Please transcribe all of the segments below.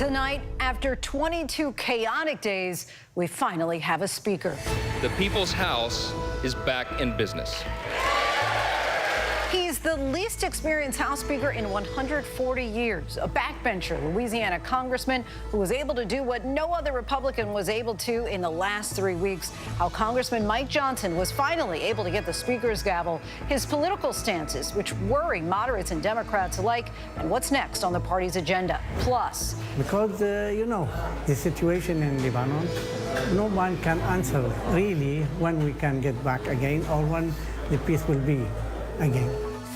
Tonight, after 22 chaotic days, we finally have a speaker. The People's House is back in business. He's the least experienced House Speaker in 140 years, a backbencher Louisiana congressman who was able to do what no other Republican was able to in the last 3 weeks. How Congressman Mike Johnson was finally able to get the Speaker's gavel, his political stances, which worry moderates and Democrats alike, and what's next on the party's agenda. Plus, because, the situation in Lebanon, no one can answer really when we can get back again or when the peace will be again.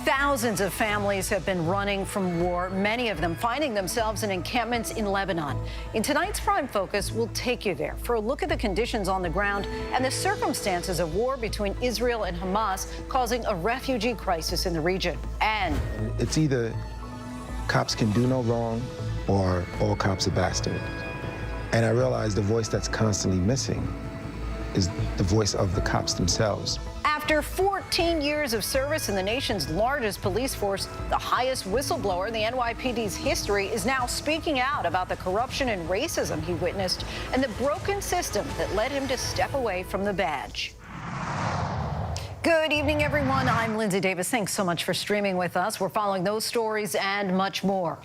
thousands of families have been running from war, many of them finding themselves in encampments in Lebanon. In tonight's Prime Focus, we'll take you there for a look at the conditions on the ground and the circumstances of war between Israel and Hamas causing a refugee crisis in the region. And it's either cops can do no wrong or all cops are bastards. And I realized the voice that's constantly missing is the voice of the cops themselves. After 14 years of service in the nation's largest police force, the highest whistleblower in the NYPD's history is now speaking out about the corruption and racism he witnessed and the broken system that led him to step away from the badge. Good evening, everyone. I'm Lindsay Davis. Thanks so much for streaming with us. We're following those stories and much more,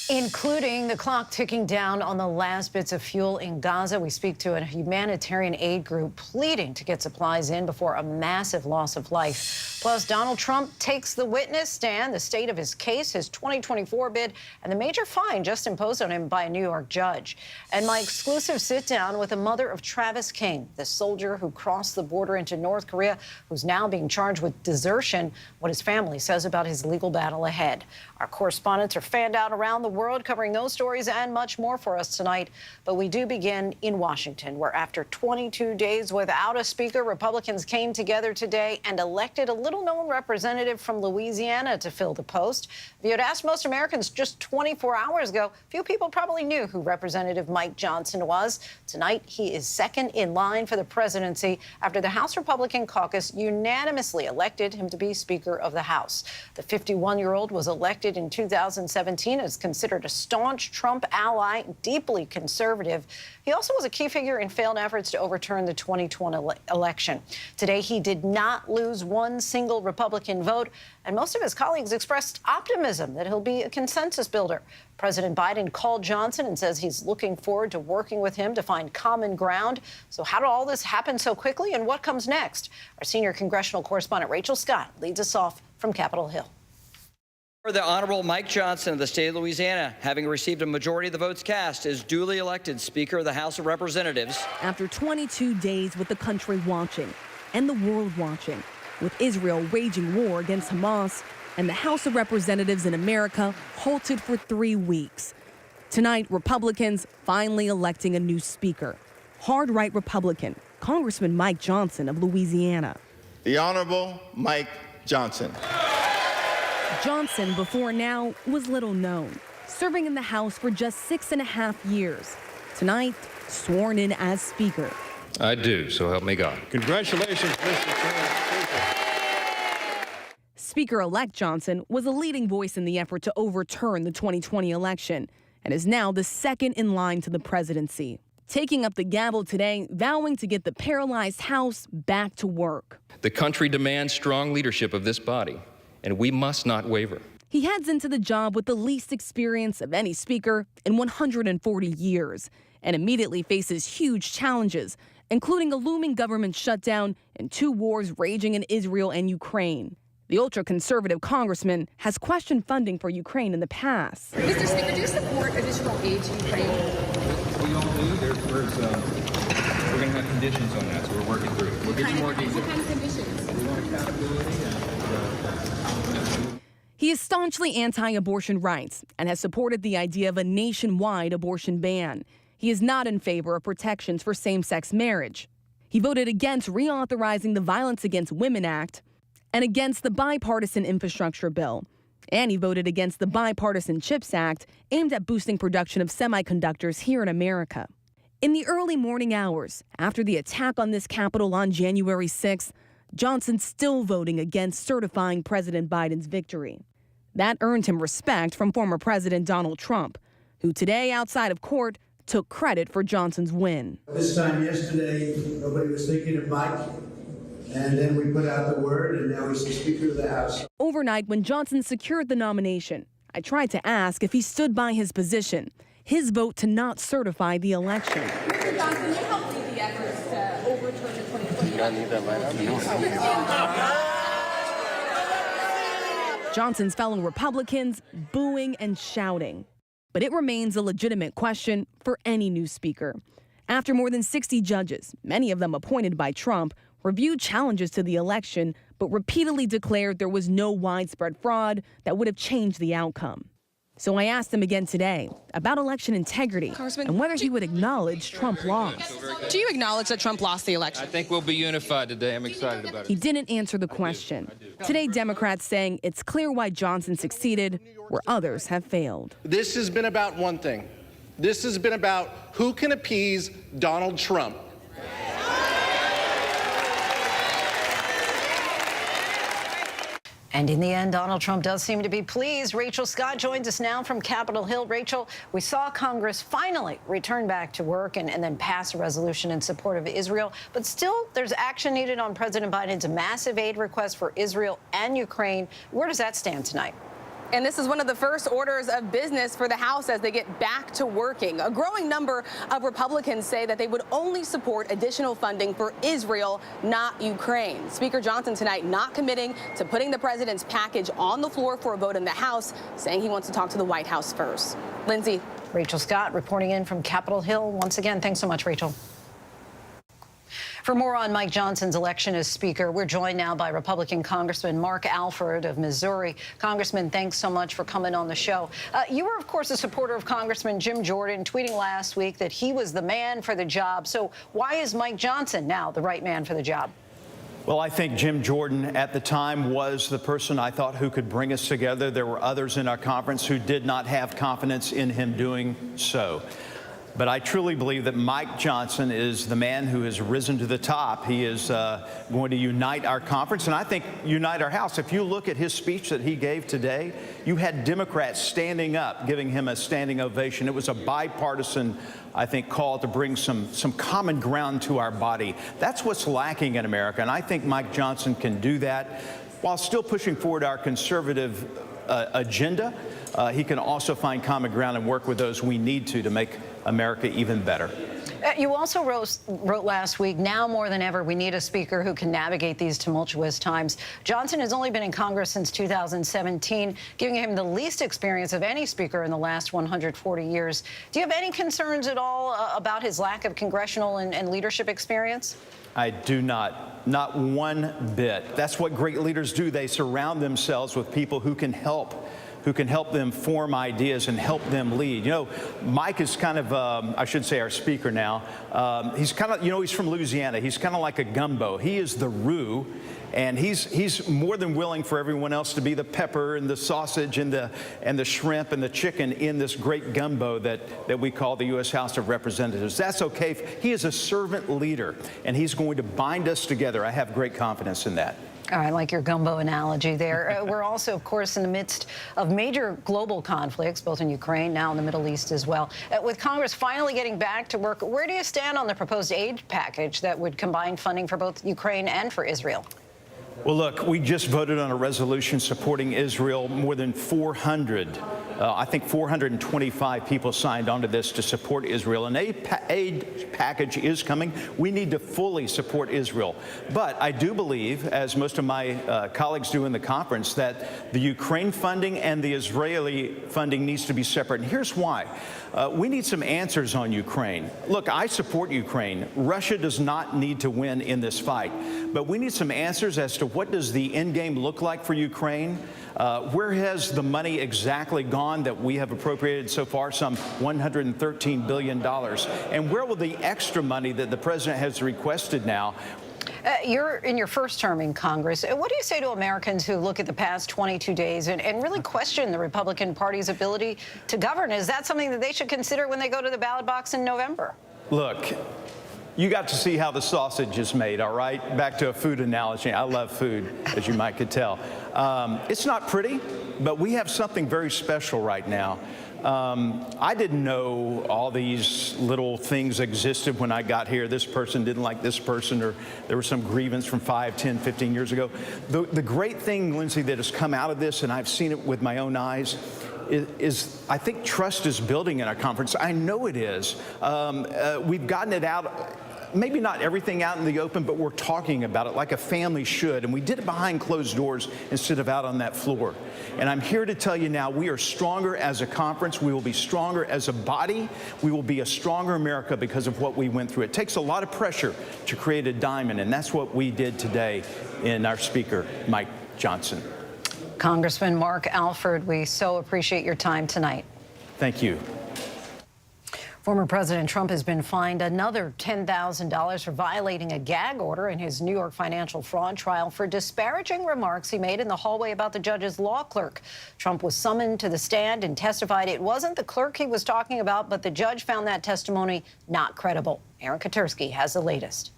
including the clock ticking down on the last bits of fuel in Gaza. We speak to a humanitarian aid group pleading to get supplies in before a massive loss of life. Plus, Donald Trump takes the witness stand, the state of his case, his 2024 bid, and the major fine just imposed on him by a New York judge. And my exclusive sit-down with the mother of Travis King, the soldier who crossed the border into North Korea, who's now being charged with desertion, what his family says about his legal battle ahead. Our correspondents are fanned out around the world covering those stories and much more for us tonight. But we do begin in Washington, where after 22 days without a speaker, Republicans came together today and elected a little-known representative from Louisiana to fill the post. If you had asked most Americans just 24 hours ago, few people probably knew who Representative Mike Johnson was. Tonight, he is second in line for the presidency after the House Republican caucus unanimously elected him to be Speaker of the House. The 51-year-old was elected in 2017 as considered a staunch Trump ally, deeply conservative. He also was a key figure in failed efforts to overturn the 2020 election. Today, he did not lose one single Republican vote, and most of his colleagues expressed optimism that he'll be a consensus builder. President Biden called Johnson and says he's looking forward to working with him to find common ground. So how did all this happen so quickly, and what comes next? Our senior congressional correspondent Rachel Scott leads us off from Capitol Hill. The Honorable Mike Johnson of the state of Louisiana, having received a majority of the votes cast, is duly elected Speaker of the House of Representatives. After 22 days with the country watching and the world watching, with Israel waging war against Hamas and the House of Representatives in America halted for 3 weeks. Tonight, Republicans finally electing a new speaker, hard-right Republican, Congressman Mike Johnson of Louisiana. The Honorable Mike Johnson. Johnson, before now, was little known, serving in the House for just 6.5 years. Tonight, sworn in as Speaker. I do, so help me God. Congratulations, Mr. Speaker. Speaker-elect Johnson was a leading voice in the effort to overturn the 2020 election and is now the second in line to the presidency. Taking up the gavel today, vowing to get the paralyzed House back to work. The country demands strong leadership of this body, and we must not waver. He heads into the job with the least experience of any speaker in 140 years and immediately faces huge challenges, including a looming government shutdown and 2 wars raging in Israel and Ukraine. The ultra-conservative congressman has questioned funding for Ukraine in the past. Mr. Speaker, do you support additional aid to Ukraine? We all do. We're going to have conditions on that, so we're working through it. We'll give you more details. What kind of conditions? We want accountability. He is staunchly anti-abortion rights and has supported the idea of a nationwide abortion ban. He is not in favor of protections for same-sex marriage. He voted against reauthorizing the Violence Against Women Act and against the bipartisan infrastructure bill. And he voted against the bipartisan CHIPS Act aimed at boosting production of semiconductors here in America. In the early morning hours after the attack on this Capitol on January 6th, Johnson still voting against certifying President Biden's victory. That earned him respect from former President Donald Trump, who today, outside of court, took credit for Johnson's win. This time yesterday, nobody was thinking of Mike. And then we put out the word, and now he's the Speaker of the House. Overnight, when Johnson secured the nomination, I tried to ask if he stood by his position, his vote to not certify the election. Mr. Johnson, you helped lead the efforts to overturn the 2020 Johnson's fellow Republicans booing and shouting. But it remains a legitimate question for any new speaker. After more than 60 judges, many of them appointed by Trump, reviewed challenges to the election, but repeatedly declared there was no widespread fraud that would have changed the outcome. So I asked him again today about election integrity and whether he would acknowledge Trump lost. Do you acknowledge that Trump lost the election? I think we'll be unified today. I'm excited about it. He didn't answer the question. Today, Democrats saying it's clear why Johnson succeeded where others have failed. This has been about one thing. This has been about who can appease Donald Trump. And in the end, Donald Trump does seem to be pleased. Rachel Scott joins us now from Capitol Hill. Rachel, we saw Congress finally return back to work and then pass a resolution in support of Israel. But still, there's action needed on President Biden's massive aid request for Israel and Ukraine. Where does that stand tonight? And this is one of the first orders of business for the House as they get back to working. A growing number of Republicans say that they would only support additional funding for Israel, not Ukraine. Speaker Johnson tonight not committing to putting the president's package on the floor for a vote in the House, saying he wants to talk to the White House first. Lindsay. Rachel Scott reporting in from Capitol Hill. Once again, thanks so much, Rachel. For more on Mike Johnson's election as Speaker, we're joined now by Republican Congressman Mark Alford of Missouri. Congressman, thanks so much for coming on the show. You were, of course, a supporter of Congressman Jim Jordan, tweeting last week that he was the man for the job. So why is Mike Johnson now the right man for the job? Well, I think Jim Jordan at the time was the person I thought who could bring us together. There were others in our conference who did not have confidence in him doing so. But I truly believe that Mike Johnson is the man who has risen to the top. He is going to unite our conference, and I think unite our House. If you look at his speech that he gave today, you had Democrats standing up, giving him a standing ovation. It was a bipartisan, I think, call to bring some common ground to our body. That's what's lacking in America, and I think Mike Johnson can do that while still pushing forward our conservative agenda. He can also find common ground and work with those we need to make America even better. You also wrote last week, now more than ever, we need a speaker who can navigate these tumultuous times. Johnson has only been in Congress since 2017, giving him the least experience of any speaker in the last 140 years. Do you have any concerns at all about his lack of congressional and leadership experience? I do not one bit. That's what great leaders do. They surround themselves with people who can help them form ideas and help them lead. You know, Mike is kind of, I should say our speaker now, he's kind of, you know, he's from Louisiana. He's kind of like a gumbo. He is the roux, and he's more than willing for everyone else to be the pepper and the sausage and the shrimp and the chicken in this great gumbo that we call the U.S. House of Representatives. That's okay. He is a servant leader, and he's going to bind us together. I have great confidence in that. I like your gumbo analogy there. We're also, of course, in the midst of major global conflicts, both in Ukraine, now in the Middle East as well. With Congress finally getting back to work, where do you stand on the proposed aid package that would combine funding for both Ukraine and for Israel? Well, look, we just voted on a resolution supporting Israel. More than 425 people signed onto this to support Israel. An aid package is coming. We need to fully support Israel. But I do believe, as most of my colleagues do in the conference, that the Ukraine funding and the Israeli funding needs to be separate. And here's why. We need some answers on Ukraine. Look, I support Ukraine. Russia does not need to win in this fight. But we need some answers as to what does the end game look like for Ukraine? Where has the money exactly gone that we have appropriated so far, some $113 billion? And where will the extra money that the president has requested now? You're in your first term in Congress. What do you say to Americans who look at the past 22 days and really question the Republican Party's ability to govern? Is that something that they should consider when they go to the ballot box in November? Look, you got to see how the sausage is made, all right? Back to a food analogy. I love food, as you might could tell. It's not pretty. but we have something very special right now. I didn't know all these little things existed when I got here. This person didn't like this person, or there was some grievance from 5, 10, 15 years ago. The great thing, Lindsay, that has come out of this, and I've seen it with my own eyes, is I think trust is building in our conference. I know it is. We've gotten it out. Maybe not everything out in the open, but we're talking about it like a family should. And we did it behind closed doors instead of out on that floor. And I'm here to tell you now, we are stronger as a conference. We will be stronger as a body. We will be a stronger America because of what we went through. It takes a lot of pressure to create a diamond, and that's what we did today in our speaker, Mike Johnson. Congressman Mark Alford, we so appreciate your time tonight. Thank you. Former President Trump has been fined another $10,000 for violating a gag order in his New York financial fraud trial for disparaging remarks he made in the hallway about the judge's law clerk. Trump was summoned to the stand and testified it wasn't the clerk he was talking about, but the judge found that testimony not credible. Aaron Katersky has the latest.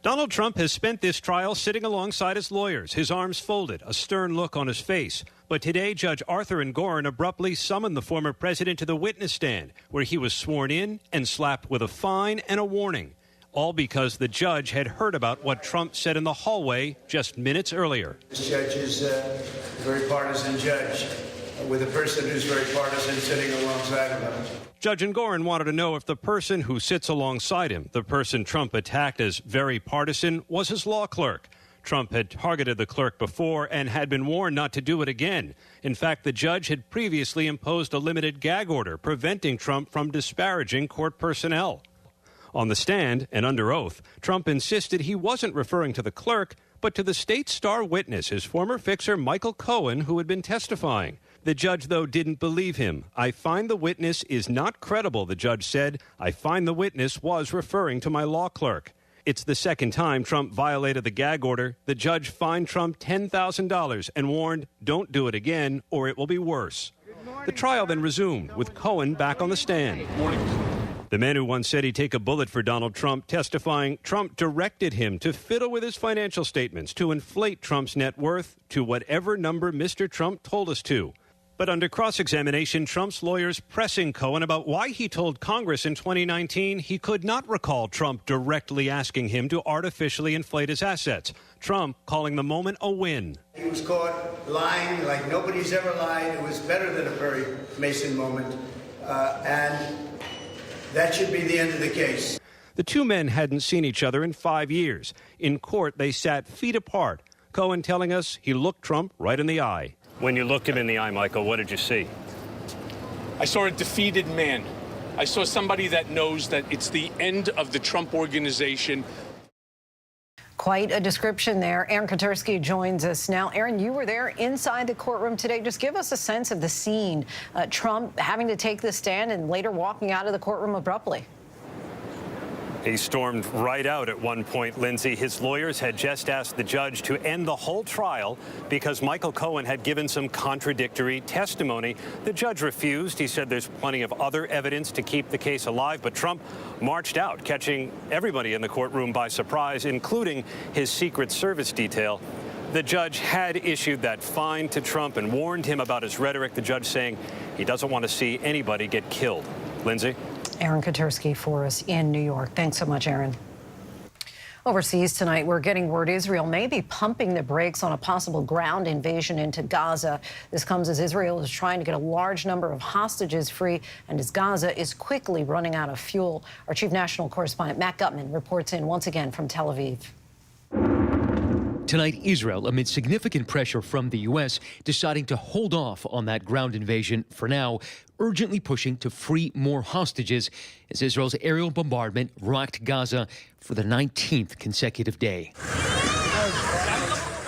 Donald Trump has spent this trial sitting alongside his lawyers, his arms folded, a stern look on his face. But today, Judge Arthur Engoron abruptly summoned the former president to the witness stand, where he was sworn in and slapped with a fine and a warning, all because the judge had heard about what Trump said in the hallway just minutes earlier. This judge is a very partisan judge, with a person who's very partisan sitting alongside of him. Judge Engoron wanted to know if the person who sits alongside him, the person Trump attacked as very partisan, was his law clerk. Trump had targeted the clerk before and had been warned not to do it again. In fact, the judge had previously imposed a limited gag order preventing Trump from disparaging court personnel. On the stand and under oath, Trump insisted he wasn't referring to the clerk, but to the state's star witness, his former fixer Michael Cohen, who had been testifying. The judge, though, didn't believe him. I find the witness is not credible, the judge said. I find the witness was referring to my law clerk. It's the second time Trump violated the gag order. The judge fined Trump $10,000 and warned, don't do it again or it will be worse. The trial then resumed with Cohen back on the stand. The man who once said he'd take a bullet for Donald Trump testifying Trump directed him to fiddle with his financial statements, to inflate Trump's net worth to whatever number Mr. Trump told us to. But under cross-examination, Trump's lawyers pressing Cohen about why he told Congress in 2019 he could not recall Trump directly asking him to artificially inflate his assets. Trump calling the moment a win. He was caught lying like nobody's ever lied. It was better than a Perry Mason moment. And that should be the end of the case. The two men hadn't seen each other in 5 years. In court, they sat feet apart. Cohen telling us he looked Trump right in the eye. When you looked him in the eye, Michael, what did you see? I saw a defeated man. I saw somebody that knows that it's the end of the Trump organization. Quite a description there. Aaron Katersky joins us now. Aaron, you were there inside the courtroom today. Just give us a sense of the scene. Trump having to take the stand and later walking out of the courtroom abruptly. He stormed right out at one point, Lindsay. His lawyers had just asked the judge to end the whole trial because Michael Cohen had given some contradictory testimony. The judge refused. He said there's plenty of other evidence to keep the case alive, but Trump marched out, catching everybody in the courtroom by surprise, including his Secret Service detail. The judge had issued that fine to Trump and warned him about his rhetoric, the judge saying he doesn't want to see anybody get killed. Lindsay? Aaron Katersky for us in New York. Thanks so much, Aaron. Overseas tonight, we're getting word Israel may be pumping the brakes on a possible ground invasion into Gaza. This comes as Israel is trying to get a large number of hostages free and as Gaza is quickly running out of fuel. Our chief national correspondent, Matt Gutman, reports in once again from Tel Aviv. Tonight, Israel, amid significant pressure from the U.S., deciding to hold off on that ground invasion for now, urgently pushing to free more hostages as Israel's aerial bombardment rocked Gaza for the 19th consecutive day.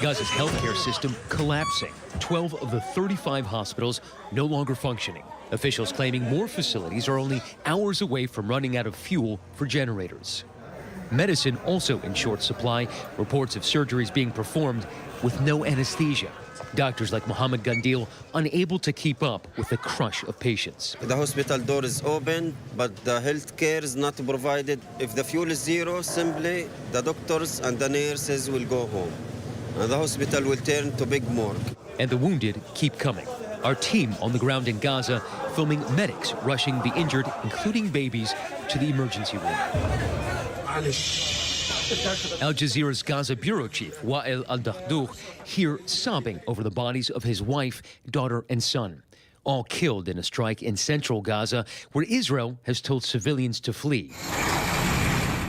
Gaza's healthcare system collapsing. 12 of the 35 hospitals no longer functioning. Officials claiming more facilities are only hours away from running out of fuel for generators. Medicine also in short supply. Reports of surgeries being performed with no anesthesia. Doctors like Mohammed Gandil unable to keep up with the crush of patients. The hospital door is open, but the health care is not provided. If the fuel is zero, simply the doctors and the nurses will go home. The hospital will turn to big morgue. And the wounded keep coming. Our team on the ground in Gaza filming medics rushing the injured, including babies, to the emergency room. Al Jazeera's Gaza bureau chief, Wael al-Dahdouh, here sobbing over the bodies of his wife, daughter, and son, all killed in a strike in central Gaza, where Israel has told civilians to flee.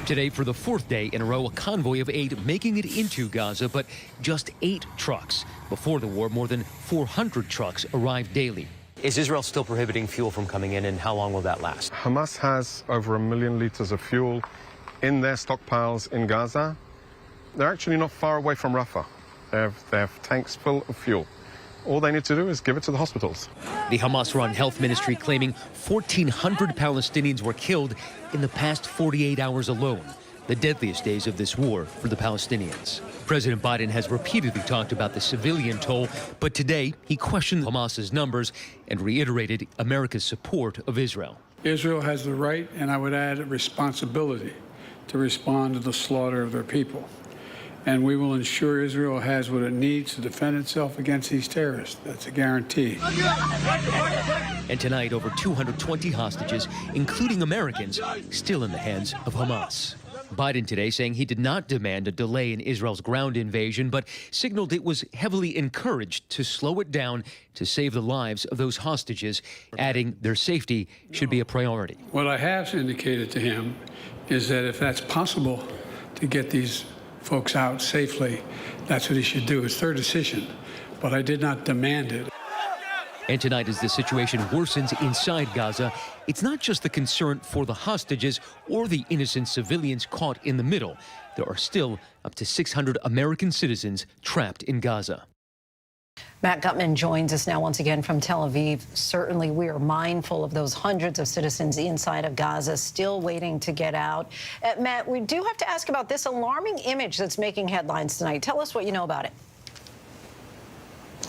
Today, for the fourth day in a row, a convoy of aid making it into Gaza, but just 8 trucks. Before the war, more than 400 trucks arrived daily. Is Israel still prohibiting fuel from coming in, and how long will that last? Hamas has over 1 million liters of fuel in their stockpiles in Gaza. They're actually not far away from Rafah. They have tanks full of fuel. All they need to do is give it to the hospitals. The Hamas-run health ministry claiming 1,400 Palestinians were killed in the past 48 hours alone, the deadliest days of this war for the Palestinians. President Biden has repeatedly talked about the civilian toll, but today he questioned Hamas's numbers and reiterated America's support of Israel. Israel has the right, and I would add a responsibility, to respond to the slaughter of their people. And we will ensure Israel has what it needs to defend itself against these terrorists. That's a guarantee. And tonight, over 220 hostages, including Americans, still in the hands of Hamas. Biden today saying he did not demand a delay in Israel's ground invasion, but signaled it was heavily encouraged to slow it down to save the lives of those hostages, adding their safety should be a priority. What I have indicated to him is that if that's possible to get these folks out safely, that's what he should do. It's their decision, but I did not demand it. And tonight, as the situation worsens inside Gaza, it's not just the concern for the hostages or the innocent civilians caught in the middle. There are still up to 600 American citizens trapped in Gaza. Matt Gutman joins us now once again from Tel Aviv. Certainly, we are mindful of those hundreds of citizens inside of Gaza still waiting to get out. Matt, we do have to ask about this alarming image that's making headlines tonight. Tell us what you know about it.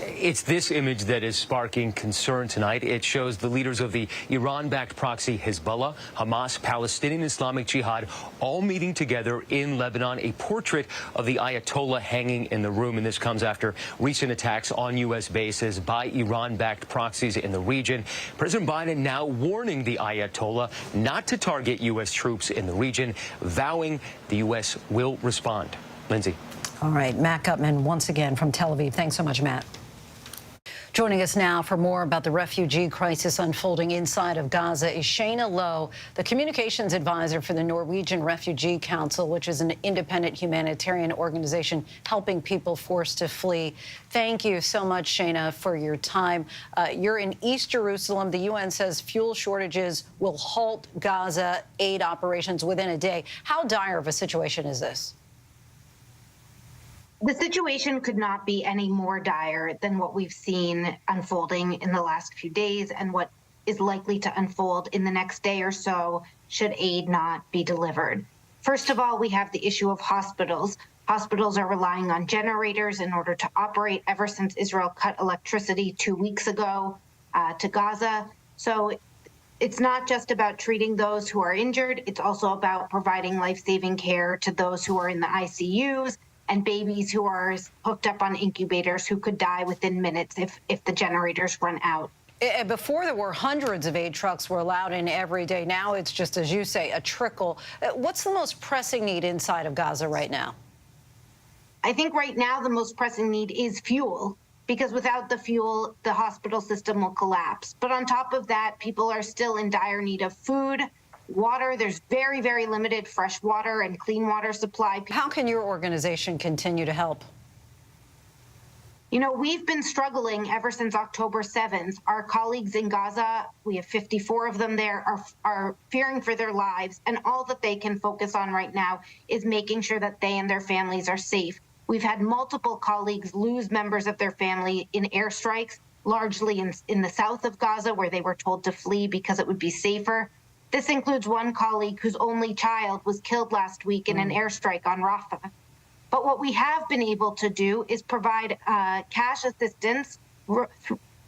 It's this image that is sparking concern tonight. It shows the leaders of the Iran-backed proxy Hezbollah, Hamas, Palestinian Islamic Jihad, all meeting together in Lebanon. A portrait of the Ayatollah hanging in the room, and this comes after recent attacks on U.S. bases by Iran-backed proxies in the region. President Biden now warning the Ayatollah not to target U.S. troops in the region, vowing the U.S. will respond. Lindsay. All right, Matt Gutman once again from Tel Aviv. Thanks so much, Matt. Joining us now for more about the refugee crisis unfolding inside of Gaza is Shayna Lowe, the communications advisor for the Norwegian Refugee Council, which is an independent humanitarian organization helping people forced to flee. Thank you so much, Shayna, for your time. You're in East Jerusalem. The UN says fuel shortages will halt Gaza aid operations within a day. How dire of a situation is this? The situation could not be any more dire than what we've seen unfolding in the last few days and what is likely to unfold in the next day or so should aid not be delivered. First of all, we have the issue of hospitals. Hospitals are relying on generators in order to operate ever since Israel cut electricity 2 weeks ago to Gaza. So it's not just about treating those who are injured. It's also about providing life-saving care to those who are in the ICUs and babies who are hooked up on incubators who could die within minutes if the generators run out. Before there were hundreds of aid trucks were allowed in every day. Now it's just, as you say, a trickle. What's the most pressing need inside of Gaza right now? I think right now the most pressing need is fuel, because without the fuel, the hospital system will collapse. But on top of that, people are still in dire need of food, water. There's very, very limited fresh water and clean water supply. How can your organization continue to help? You know, we've been struggling ever since October 7th. Our colleagues in Gaza, we have 54 of them there, are fearing for their lives. And all that they can focus on right now is making sure that they and their families are safe. We've had multiple colleagues lose members of their family in airstrikes, largely in the south of Gaza, where they were told to flee because it would be safer. This includes one colleague whose only child was killed last week in an airstrike on Rafah. But what we have been able to do is provide cash assistance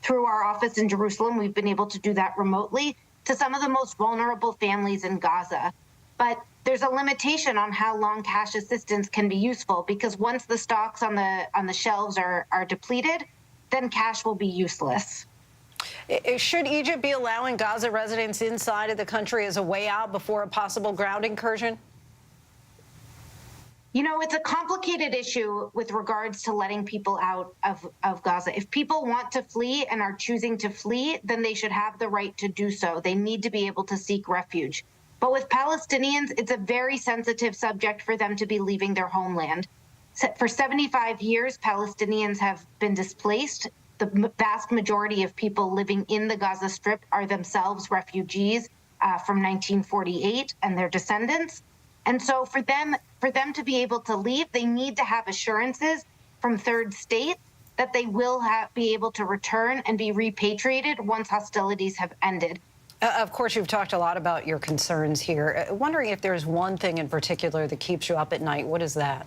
through our office in Jerusalem. We've been able to do that remotely to some of the most vulnerable families in Gaza. But there's a limitation on how long cash assistance can be useful, because once the stocks on the shelves are depleted, then cash will be useless. Should Egypt be allowing Gaza residents inside of the country as a way out before a possible ground incursion? You know, it's a complicated issue with regards to letting people out of Gaza. If people want to flee and are choosing to flee, then they should have the right to do so. They need to be able to seek refuge. But with Palestinians, it's a very sensitive subject for them to be leaving their homeland. For 75 years, Palestinians have been displaced. The vast majority of people living in the Gaza Strip are themselves refugees from 1948 and their descendants. And so for them to be able to leave, they need to have assurances from third states that they will be able to return and be repatriated once hostilities have ended. Of course, you've talked a lot about your concerns here. Wondering if there's one thing in particular that keeps you up at night. What is that?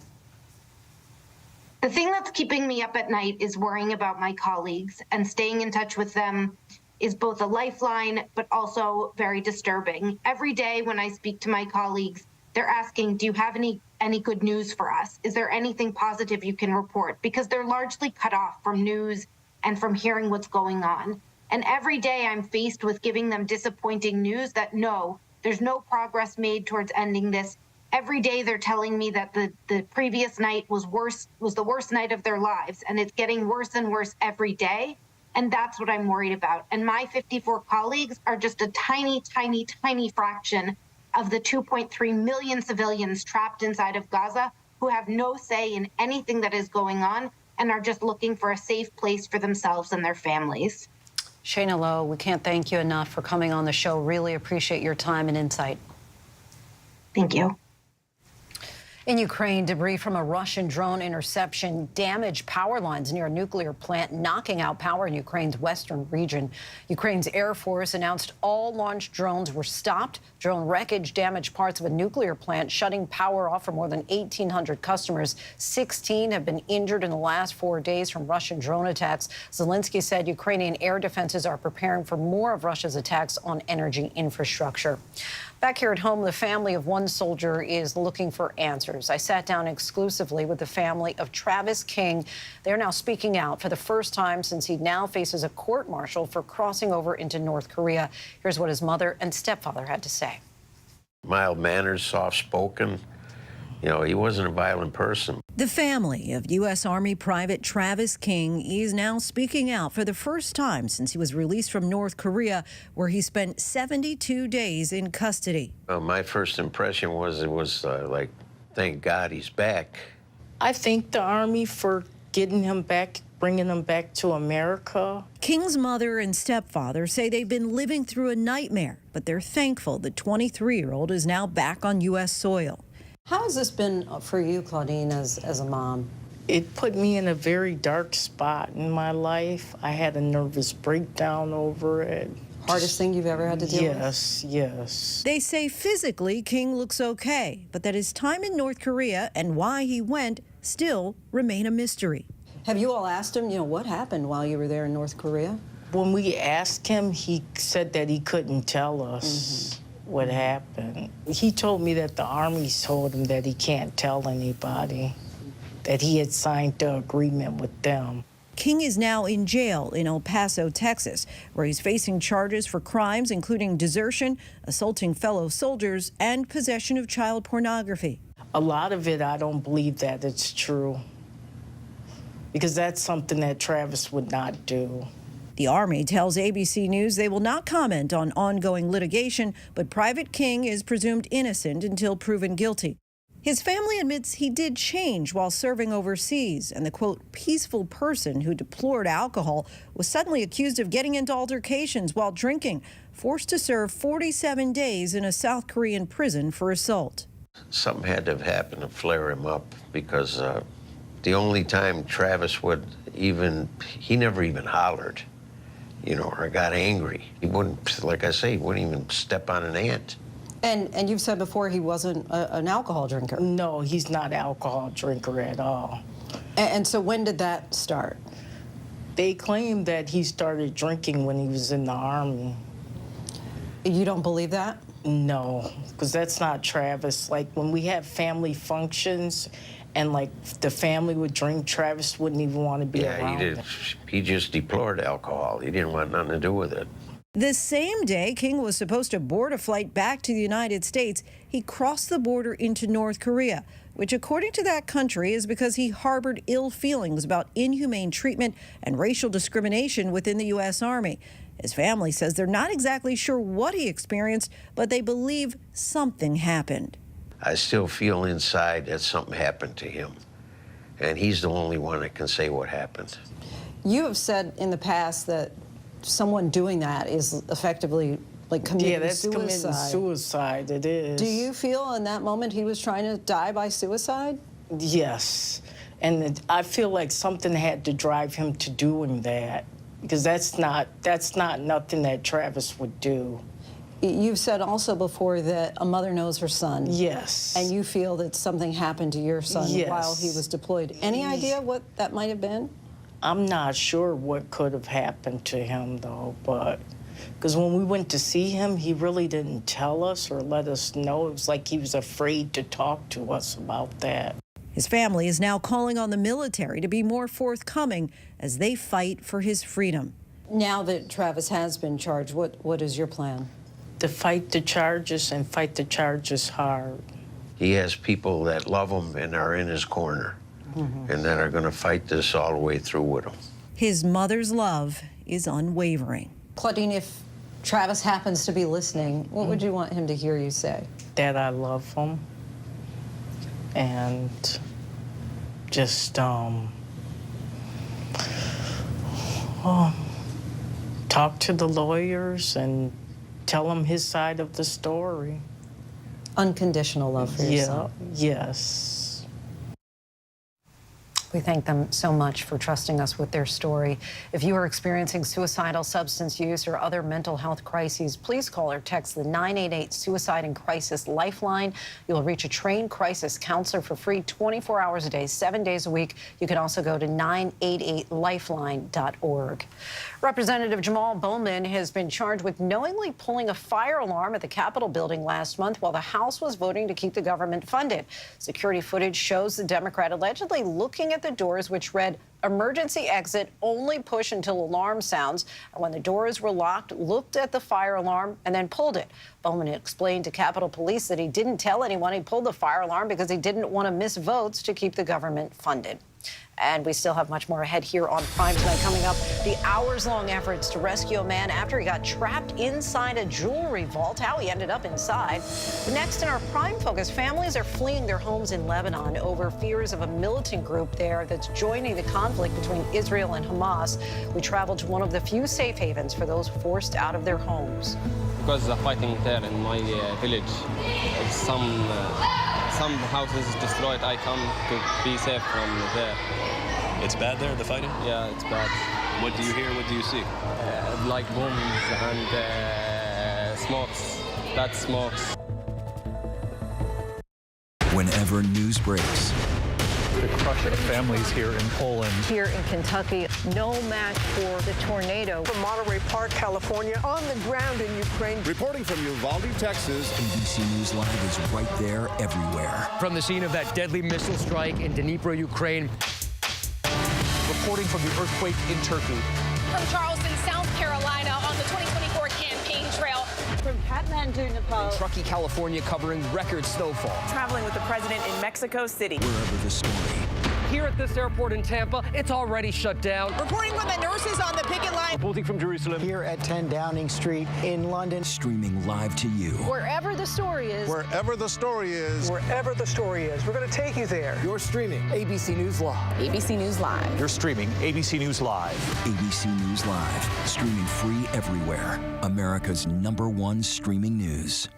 The thing that's keeping me up at night is worrying about my colleagues, and staying in touch with them is both a lifeline, but also very disturbing. Every day when I speak to my colleagues, they're asking, do you have any good news for us? Is there anything positive you can report? Because they're largely cut off from news and from hearing what's going on. And every day I'm faced with giving them disappointing news that no, there's no progress made towards ending this. Every day they're telling me that the previous night was the worst night of their lives, and it's getting worse and worse every day. And that's what I'm worried about. And my 54 colleagues are just a tiny, tiny, tiny fraction of the 2.3 million civilians trapped inside of Gaza who have no say in anything that is going on and are just looking for a safe place for themselves and their families. Shayna Lowe, we can't thank you enough for coming on the show. Really appreciate your time and insight. Thank you. In Ukraine, debris from a Russian drone interception damaged power lines near a nuclear plant, knocking out power in Ukraine's western region. Ukraine's Air Force announced all launched drones were stopped. Drone wreckage damaged parts of a nuclear plant, shutting power off for more than 1,800 customers. 16 have been injured in the last 4 days from Russian drone attacks. Zelensky said Ukrainian air defenses are preparing for more of Russia's attacks on energy infrastructure. Back here at home, the family of one soldier is looking for answers. I sat down exclusively with the family of Travis King. They're now speaking out for the first time since he now faces a court-martial for crossing over into North Korea. Here's what his mother and stepfather had to say. Mild manners, soft-spoken. You know, he wasn't a violent person. The family of U.S. Army Private Travis King is now speaking out for the first time since he was released from North Korea, where he spent 72 days in custody. My first impression was it was like, thank God he's back. I thank the Army for getting him back, bringing him back to America. King's mother and stepfather say they've been living through a nightmare, but they're thankful the 23-year-old is now back on U.S. soil. How has this been for you, Claudine, as a mom? It put me in a very dark spot in my life. I had a nervous breakdown over it. Hardest thing you've ever had to deal with? Yes, yes. They say physically King looks okay, but that his time in North Korea and why he went still remain a mystery. Have you all asked him, what happened while you were there in North Korea? When we asked him, he said that he couldn't tell us. What happened. He told me that the Army told him that he can't tell anybody, that he had signed the agreement with them. King is now in jail in El Paso, Texas, where he's facing charges for crimes including desertion, assaulting fellow soldiers, and possession of child pornography. A lot of it, I don't believe that it's true, because that's something that Travis would not do. The Army tells ABC News they will not comment on ongoing litigation, but Private King is presumed innocent until proven guilty. His family admits he did change while serving overseas, and the, quote, peaceful person who deplored alcohol was suddenly accused of getting into altercations while drinking, forced to serve 47 days in a South Korean prison for assault. Something had to have happened to flare him up, because the only time Travis would he never even hollered, or got angry. He wouldn't, like I say, he wouldn't even step on an ant. And you've said before he wasn't an alcohol drinker. No, he's not an alcohol drinker at all. And so when did that start? They claim that he started drinking when he was in the Army. You don't believe that? No, because that's not Travis. Like, when we have family functions and, like, the family would drink, Travis wouldn't even want to be around them. He just deplored alcohol. He didn't want nothing to do with it. The same day King was supposed to board a flight back to the United States, he crossed the border into North Korea, which, according to that country, is because he harbored ill feelings about inhumane treatment and racial discrimination within the U.S. Army. His family says they're not exactly sure what he experienced, but they believe something happened. I still feel inside that something happened to him, and he's the only one that can say what happened. You have said in the past that someone doing that is effectively like committing suicide. Yeah, that's committing suicide, it is. Do you feel in that moment he was trying to die by suicide? Yes, and I feel like something had to drive him to doing that, because that's not nothing that Travis would do. You've said also before that a mother knows her son. Yes. And you feel that something happened to your son while he was deployed. Any idea what that might have been? I'm not sure what could have happened to him, though, but because when we went to see him, he really didn't tell us or let us know. It was like he was afraid to talk to us about that. His family is now calling on the military to be more forthcoming as they fight for his freedom. Now that Travis has been charged, what is your plan? To fight the charges and fight the charges hard. He has people that love him and are in his corner, and that are going to fight this all the way through with him. His mother's love is unwavering. Claudine, if Travis happens to be listening, what would you want him to hear you say? That I love him. And just talk to the lawyers and tell him his side of the story. Unconditional love for your son. Yes. We thank them so much for trusting us with their story. If you are experiencing suicidal, substance use, or other mental health crises, please call or text the 988 Suicide and Crisis Lifeline. You'll reach a trained crisis counselor for free 24 hours a day, 7 days a week. You can also go to 988lifeline.org. Representative Jamal Bowman has been charged with knowingly pulling a fire alarm at the Capitol building last month while the House was voting to keep the government funded. Security footage shows the Democrat allegedly looking at the doors, which read, "Emergency exit, only push until alarm sounds," and when the doors were locked, looked at the fire alarm and then pulled it. Bowman explained to Capitol Police that he didn't tell anyone he pulled the fire alarm because he didn't want to miss votes to keep the government funded. And we still have much more ahead here on Prime tonight. Coming up, the hours-long efforts to rescue a man after he got trapped inside a jewelry vault, how he ended up inside. Next in our Prime Focus, families are fleeing their homes in Lebanon over fears of a militant group there that's joining the conflict between Israel and Hamas. We traveled to one of the few safe havens for those forced out of their homes. Because the fighting there in my village, some houses destroyed. I come to be safe from there. It's bad there, the fighting? Yeah, it's bad. What do you hear? What do you see? Like bombs and smokes. Bad smokes. Whenever news breaks. The crush of families here in Poland. Here in Kentucky, no match for the tornado. From Monterey Park, California, on the ground in Ukraine. Reporting from Uvalde, Texas. ABC News Live is right there everywhere. From the scene of that deadly missile strike in Dnipro, Ukraine. Reporting from the earthquake in Turkey. From Charleston, South Carolina, on the 2024 campaign trail. From Kathmandu, Nepal. Truckee, California, covering record snowfall. Traveling with the president in Mexico City. Wherever the story. Here at this airport in Tampa, it's already shut down. Reporting from the nurses on the picket line. Reporting from Jerusalem. Here at 10 Downing Street in London. Streaming live to you. Wherever the story is. Wherever the story is. Wherever the story is. We're going to take you there. You're streaming ABC News Live. ABC News Live. You're streaming ABC News Live. ABC News Live. Streaming free everywhere. America's #1 streaming news.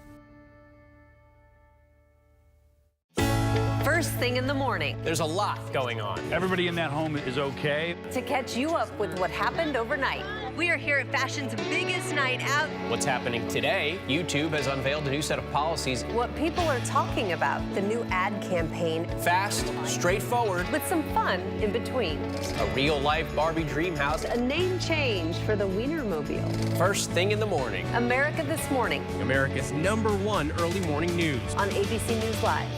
First thing in the morning. There's a lot going on. Everybody in that home is okay. To catch you up with what happened overnight. We are here at fashion's biggest night out. What's happening today? YouTube has unveiled a new set of policies. What people are talking about, the new ad campaign. Fast, straightforward, with some fun in between. A real-life Barbie dream house. A name change for the Wienermobile. First thing in the morning. America This Morning. America's #1 early morning news. On ABC News Live.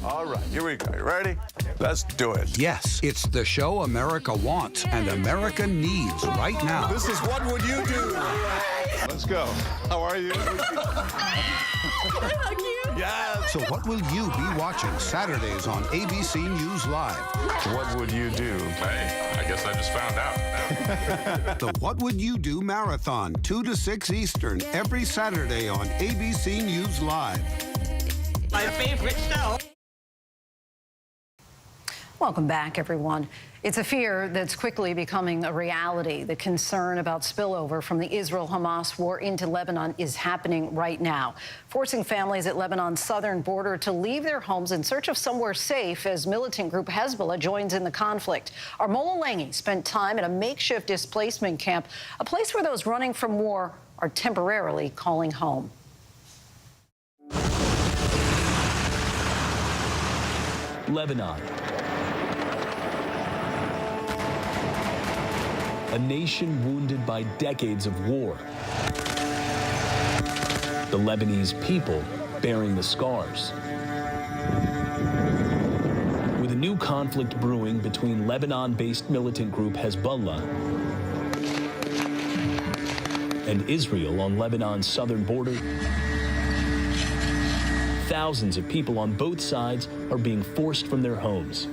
All right, here we go. You ready? Let's do it. Yes, it's the show America wants and America needs right now. This is What Would You Do? Let's go. How are you? Yeah. So what will you be watching Saturdays on ABC News Live? What would you do? I guess I just found out. The What Would You Do Marathon, 2 to 6 Eastern, every Saturday on ABC News Live. My favorite show. Welcome back, everyone. It's a fear that's quickly becoming a reality. The concern about spillover from the Israel-Hamas war into Lebanon is happening right now, forcing families at Lebanon's southern border to leave their homes in search of somewhere safe as militant group Hezbollah joins in the conflict. Our Mola Langi spent time at a makeshift displacement camp, a place where those running from war are temporarily calling home. Lebanon. A nation wounded by decades of war. The Lebanese people bearing the scars. With a new conflict brewing between Lebanon-based militant group Hezbollah and Israel on Lebanon's southern border, thousands of people on both sides are being forced from their homes.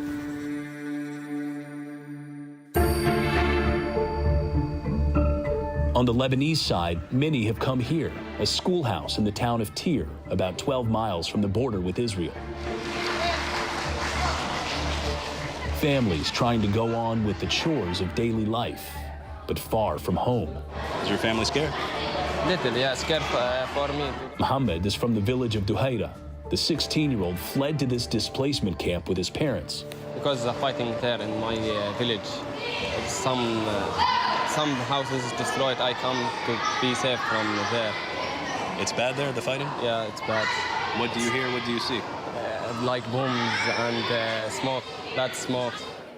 On the Lebanese side, many have come here, a schoolhouse in the town of Tyre, about 12 miles from the border with Israel. Families trying to go on with the chores of daily life, but far from home. Is your family scared? Little, yeah, scared for me. Mohammed is from the village of Duhaira. The 16-year-old fled to this displacement camp with his parents. Because of the fighting there in my village, some houses destroyed. I come to be safe from there. It's bad there, the fighting? Yeah, it's bad. What do you hear? What do you see? Like bombs and smoke. That's smoke.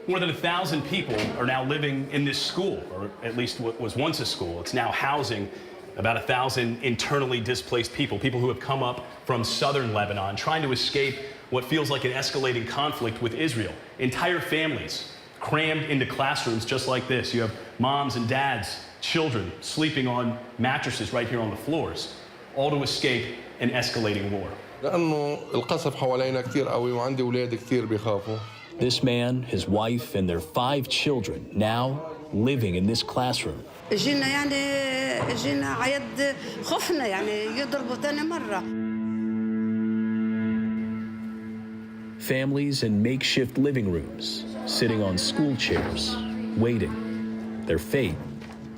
More than 1,000 people are now living in this school, or at least what was once a school. It's now housing about 1,000 internally displaced people, people who have come up from southern Lebanon, trying to escape what feels like an escalating conflict with Israel. Entire families crammed into classrooms just like this. You have moms and dads, children sleeping on mattresses right here on the floors, all to escape an escalating war. لأنه القصف حوالينا كثير قوي وعندي أولاد كثير بيخافوا. This man, his wife, and their 5 children now living in this classroom. Families in makeshift living rooms, sitting on school chairs, waiting, their fate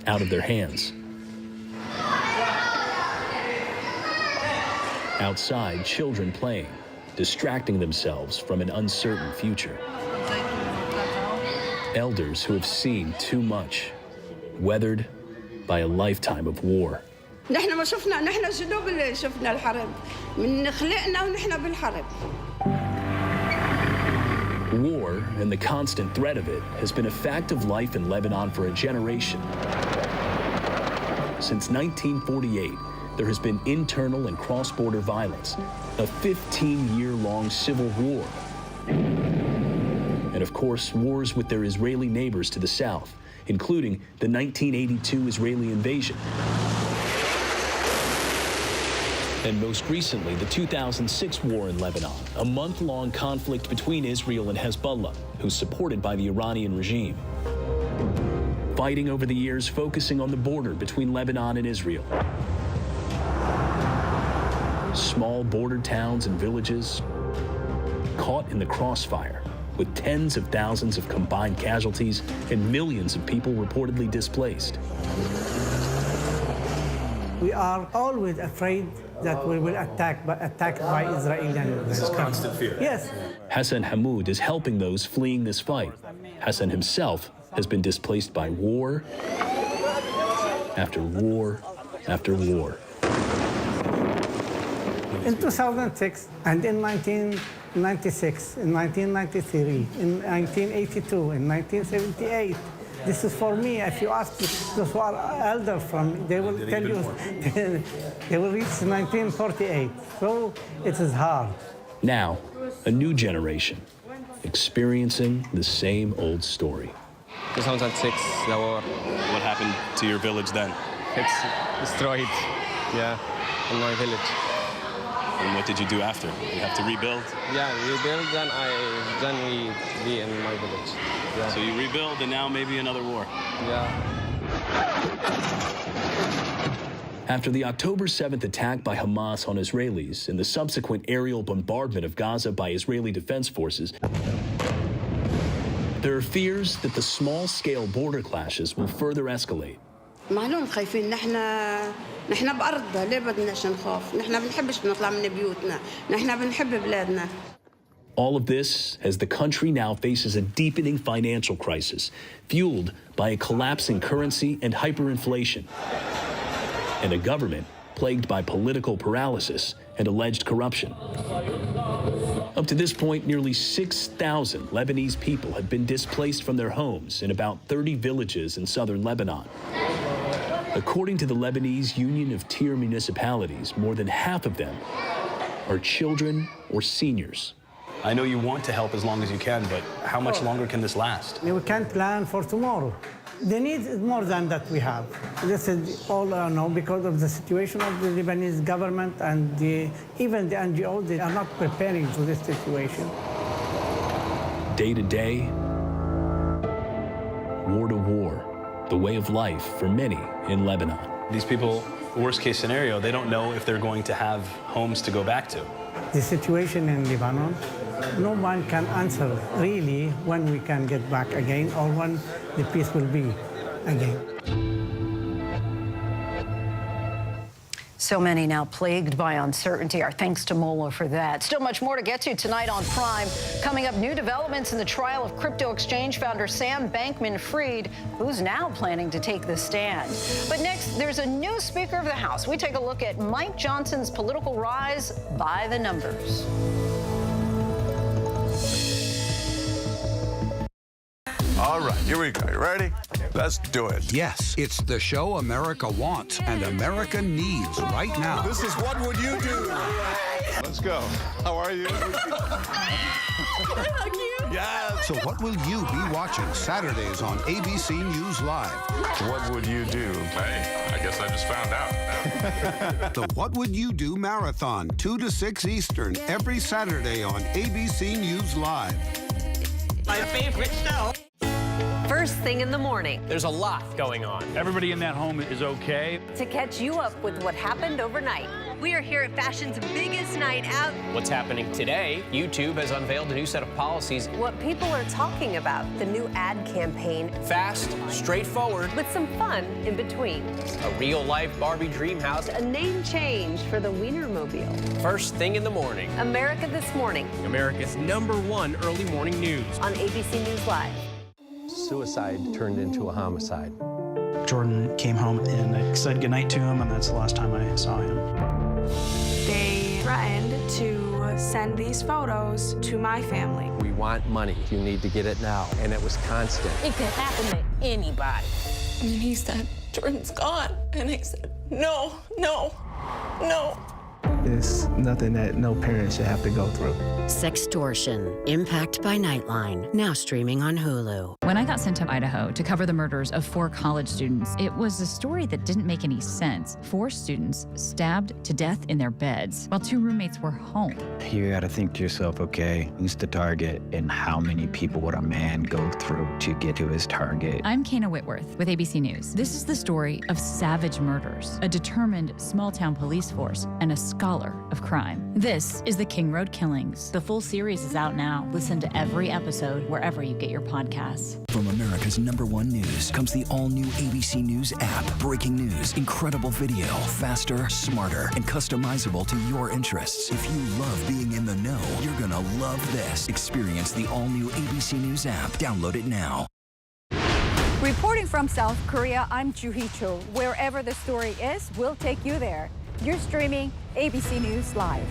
out of their hands. Outside, children playing, distracting themselves from an uncertain future. Elders who have seen too much, weathered by a lifetime of war. نحن ما شفنا نحن جنوب اللي شفنا الحرب من خلقنا ونحن بالحرب. War and the constant threat of it has been a fact of life in Lebanon for a generation. Since 1948, there has been internal and cross-border violence, a 15-year-long civil war, and of course, wars with their Israeli neighbors to the south, including the 1982 Israeli invasion, and most recently, the 2006 war in Lebanon, a month-long conflict between Israel and Hezbollah, who's supported by the Iranian regime. Fighting over the years, focusing on the border between Lebanon and Israel. Small border towns and villages caught in the crossfire, with tens of thousands of combined casualties and millions of people reportedly displaced. We are always afraid that we will attacked by Israelis. This is constant fear. Yes. Hassan Hamoud is helping those fleeing this fight. Hassan himself has been displaced by war after war after war. In 2006 and in 1996, in 1993, in 1982, in 1978. This is for me. If you ask those who are elder from, they will tell you they will reach 1948. So it is hard. Now, a new generation experiencing the same old story. 2006, the war. What happened to your village then? It's destroyed, yeah, in my village. And what did you do after? You have to rebuild? Yeah, rebuild, then we be in my village. Yeah. So you rebuild, and now maybe another war. Yeah. After the October 7th attack by Hamas on Israelis and the subsequent aerial bombardment of Gaza by Israeli defense forces, there are fears that the small-scale border clashes will further escalate. معلوم خايفين نحن بأرضنا ليه بدناش نخاف نحن بنحبش نطلع من بيوتنا نحن بنحب بلادنا. All of this as the country now faces a deepening financial crisis fueled by a collapsing currency and hyperinflation, and a government plagued by political paralysis and alleged corruption. Up to this point, nearly 6,000 Lebanese people have been displaced from their homes in about 30 villages in southern Lebanon. According to the Lebanese Union of Tier Municipalities, more than half of them are children or seniors. I know you want to help as long as you can, but how much longer can this last? We can't plan for tomorrow. The need is more than that we have. This is all I know because of the situation of the Lebanese government and even the NGOs, they are not preparing for this situation. Day to day, war to war, the way of life for many in Lebanon. These people, worst case scenario, they don't know if they're going to have homes to go back to. The situation in Lebanon, no one can answer really when we can get back again or when the peace will be again. So many now plagued by uncertainty. Our thanks to Mola for that. Still much more to get to tonight on Prime. Coming up, new developments in the trial of crypto exchange founder Sam Bankman-Fried, who's now planning to take the stand. But next, there's a new Speaker of the House. We take a look at Mike Johnson's political rise by the numbers. All right, here we go. You ready? Let's do it. Yes, it's the show America wants and America needs right now. This is What Would You Do? Let's go. How are you? Yeah. So what will you be watching Saturdays on ABC News Live? What would you do? Hey, I guess I just found out. The What Would You Do Marathon, 2 to 6 Eastern, every Saturday on ABC News Live. My favorite show. First thing in the morning. There's a lot going on. Everybody in that home is okay. To catch you up with what happened overnight. We are here at fashion's biggest night out. What's happening today? YouTube has unveiled a new set of policies. What people are talking about, the new ad campaign. Fast, straightforward. With some fun in between. A real-life Barbie dream house. A name change for the Wienermobile. First thing in the morning. America This Morning. America's #1 early morning news. On ABC News Live. Suicide turned into a homicide. Jordan came home and I said goodnight to him, and that's the last time I saw him. They threatened to send these photos to my family. We want money. You need to get it now. And it was constant. It could happen to anybody. And then he said, Jordan's gone. And I said, no, no, no. It's nothing that no parent should have to go through. Sextortion, Impact by Nightline, now streaming on Hulu. When I got sent to Idaho to cover the murders of 4 college students, it was a story that didn't make any sense. 4 students stabbed to death in their beds while 2 roommates were home. You gotta think to yourself, okay, who's the target and how many people would a man go through to get to his target? I'm Kana Whitworth with ABC News. This is the story of savage murders, a determined small-town police force, and a scholar of crime. This is The King Road Killings. The full series is out now. Listen to every episode wherever you get your podcasts. From America's #1 news comes the all-new ABC News app. Breaking news, incredible video, faster, smarter, and customizable to your interests. If you love being in the know, you're gonna love this. Experience the all-new ABC News app. Download it now. Reporting from South Korea, I'm Joo-hee Cho. Wherever the story is, we'll take you there. You're streaming ABC News Live.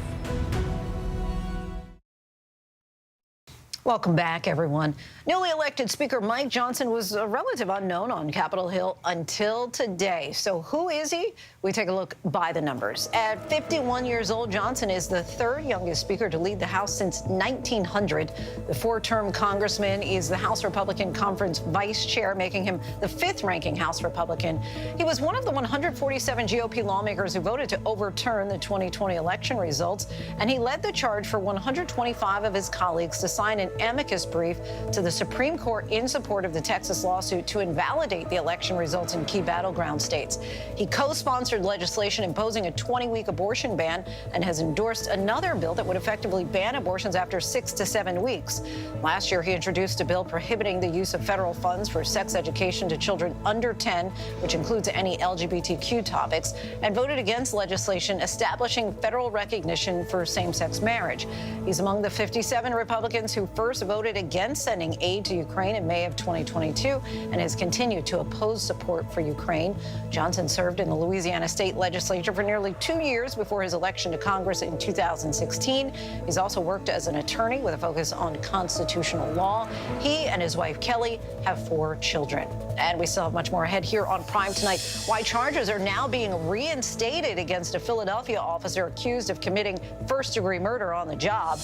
Welcome back, everyone. Newly elected Speaker Mike Johnson was a relative unknown on Capitol Hill until today. So who is he? We take a look by the numbers. At 51 years old, Johnson is the third youngest speaker to lead the House since 1900. The four-term congressman is the House Republican Conference vice chair, making him the fifth-ranking House Republican. He was one of the 147 GOP lawmakers who voted to overturn the 2020 election results, and he led the charge for 125 of his colleagues to sign an amicus brief to the Supreme Court in support of the Texas lawsuit to invalidate the election results in key battleground states. He co-sponsored legislation imposing a 20-week abortion ban and has endorsed another bill that would effectively ban abortions after 6 to 7 weeks. Last year, he introduced a bill prohibiting the use of federal funds for sex education to children under 10, which includes any LGBTQ topics, and voted against legislation establishing federal recognition for same-sex marriage. He's among the 57 Republicans who first voted against sending aid to Ukraine in May of 2022 and has continued to oppose support for Ukraine. Johnson served in the Louisiana state legislature for nearly 2 years before his election to Congress in 2016. He's also worked as an attorney with a focus on constitutional law. He and his wife, Kelly, have 4 children. And we still have much more ahead here on Prime tonight. Why charges are now being reinstated against a Philadelphia officer accused of committing first-degree murder on the job.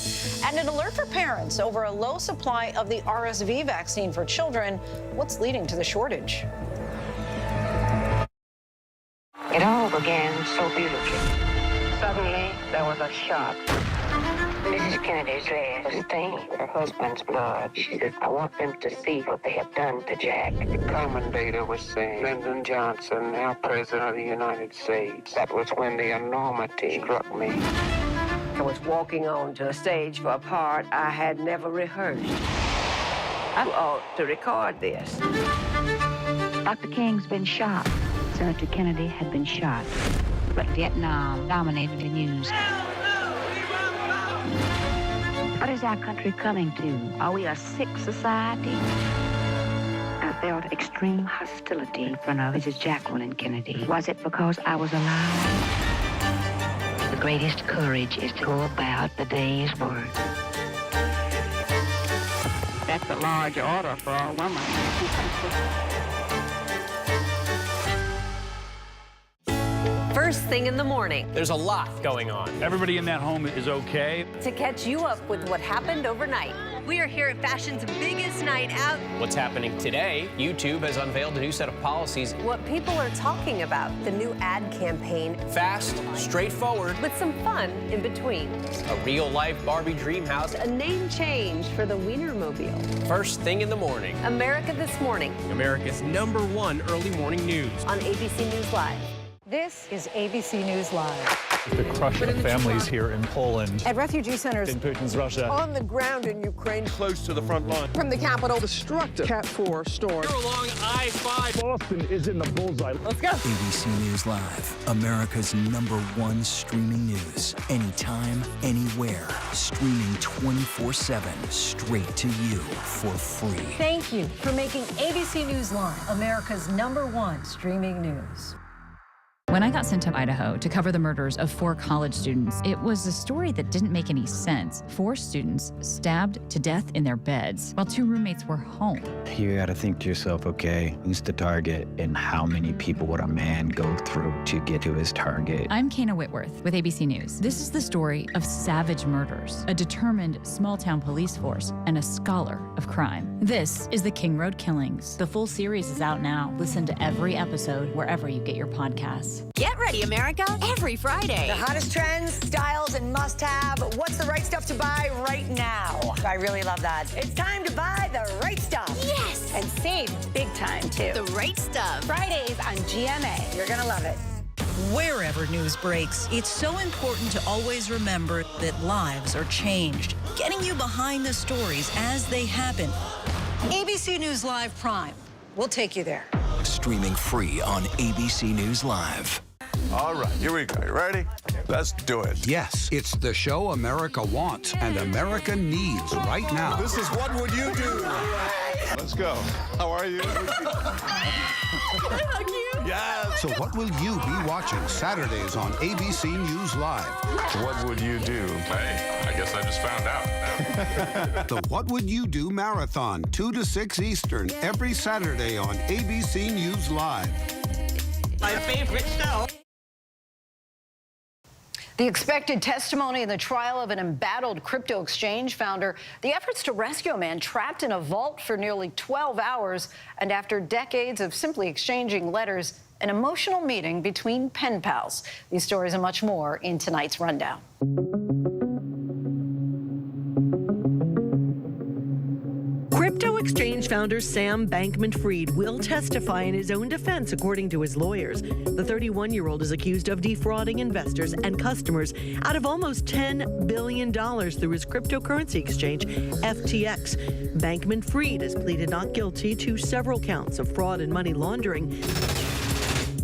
And an alert for parents over a low supply of the RSV vaccine for children. What's leading to the shortage? It all began so beautifully. Suddenly, there was a shot. Mrs. Kennedy said, the stain of her husband's blood. She said, I want them to see what they have done to Jack. The commentator was saying, Lyndon Johnson, now President of the United States. That was when the enormity struck me. I was walking on to a stage for a part I had never rehearsed. I ought to record this. Dr. King's been shot. Senator Kennedy had been shot. But Vietnam dominated the news. What is our country coming to? Are we a sick society? I felt extreme hostility in front of Mrs. Jacqueline Kennedy. Was it because I was alive? The greatest courage is to go about the day's work. That's a large order for a woman. First thing in the morning. There's a lot going on. Everybody in that home is okay. To catch you up with what happened overnight. We are here at fashion's biggest night out. What's happening today? YouTube has unveiled a new set of policies. What people are talking about, the new ad campaign. Fast, straightforward. With some fun in between. A real-life Barbie dream house. A name change for the Wienermobile. First thing in the morning. America This Morning. America's #1 early morning news. On ABC News Live. This is ABC News Live. The crush of families here in Poland. At refugee centers. In Putin's Russia. On the ground in Ukraine. Close to the front line. From the capital. Destructive Cat 4 storm. You're along I-5. Boston is in the bullseye. Let's go. ABC News Live, America's #1 streaming news. Anytime, anywhere. Streaming 24/7, straight to you for free. Thank you for making ABC News Live America's #1 streaming news. When I got sent to Idaho to cover the murders of 4 college students, it was a story that didn't make any sense. 4 students stabbed to death in their beds while 2 roommates were home. You gotta think to yourself, okay, who's the target and how many people would a man go through to get to his target? I'm Kana Whitworth with ABC News. This is the story of savage murders, a determined small-town police force, and a scholar of crime. This is the King Road Killings. The full series is out now. Listen to every episode wherever you get your podcasts. Get ready, America, every Friday. The hottest trends, styles, and must-have. What's the right stuff to buy right now? I really love that. It's time to buy the right stuff. Yes. And save big time, too. The right stuff. Fridays on GMA. You're going to love it. Wherever news breaks, it's so important to always remember that lives are changed. Getting you behind the stories as they happen. ABC News Live Prime. We'll take you there. Streaming free on ABC News Live. All right, here we go. You ready? Let's do it. Yes, it's the show America wants and America needs right now. This is What Would You Do? Let's go. How are you? Yeah. So what will you be watching Saturdays on ABC News Live? What would you do? Hey, I guess I just found out. The What Would You Do Marathon, 2 to 6 Eastern, every Saturday on ABC News Live. My favorite show. The expected testimony in the trial of an embattled crypto exchange founder, the efforts to rescue a man trapped in a vault for nearly 12 hours, and after decades of simply exchanging letters, an emotional meeting between pen pals. These stories and much more in tonight's Rundown. Crypto exchange founder Sam Bankman-Fried will testify in his own defense, according to his lawyers. The 31-year-old is accused of defrauding investors and customers out of almost $10 billion through his cryptocurrency exchange, FTX. Bankman-Fried has pleaded not guilty to several counts of fraud and money laundering.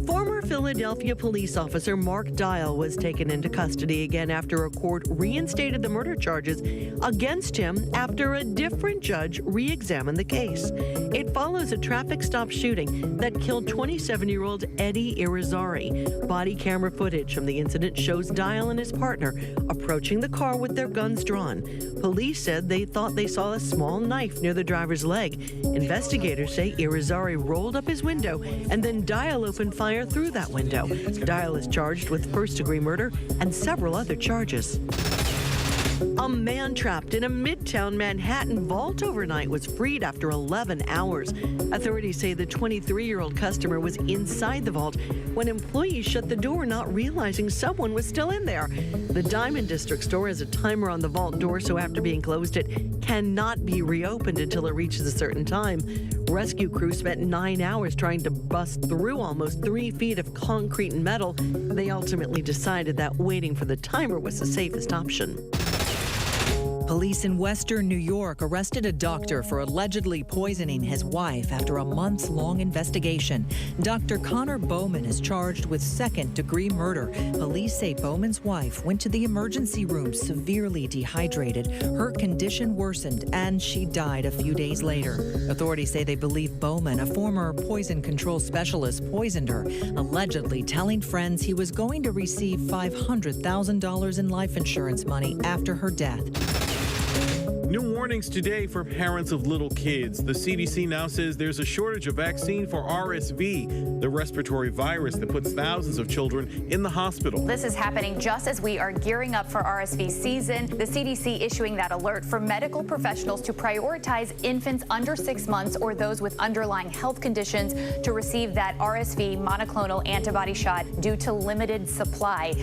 Former Philadelphia police officer Mark Dial was taken into custody again after a court reinstated the murder charges against him after a different judge re-examined the case. It follows a traffic stop shooting that killed 27-year-old Eddie Irizarry. Body camera footage from the incident shows Dial and his partner approaching the car with their guns drawn. Police said they thought they saw a small knife near the driver's leg. Investigators say Irizarry rolled up his window and then Dial opened fire through that window. Dial is charged with first-degree murder and several other charges. A man trapped in a Midtown Manhattan vault overnight was freed after 11 hours. Authorities say the 23-year-old customer was inside the vault when employees shut the door, not realizing someone was still in there. The Diamond District store has a timer on the vault door, so after being closed, it cannot be reopened until it reaches a certain time. Rescue crews spent 9 hours trying to bust through almost 3 feet of concrete and metal. They ultimately decided that waiting for the timer was the safest option. Police in Western New York arrested a doctor for allegedly poisoning his wife after a months-long investigation. Dr. Connor Bowman is charged with second-degree murder. Police say Bowman's wife went to the emergency room severely dehydrated. Her condition worsened, and she died a few days later. Authorities say they believe Bowman, a former poison control specialist, poisoned her, allegedly telling friends he was going to receive $500,000 in life insurance money after her death. New warnings today for parents of little kids. The CDC now says there's a shortage of vaccine for RSV, the respiratory virus that puts thousands of children in the hospital. This is happening just as we are gearing up for RSV season. The CDC issuing that alert for medical professionals to prioritize infants under 6 months or those with underlying health conditions to receive that RSV monoclonal antibody shot due to limited supply.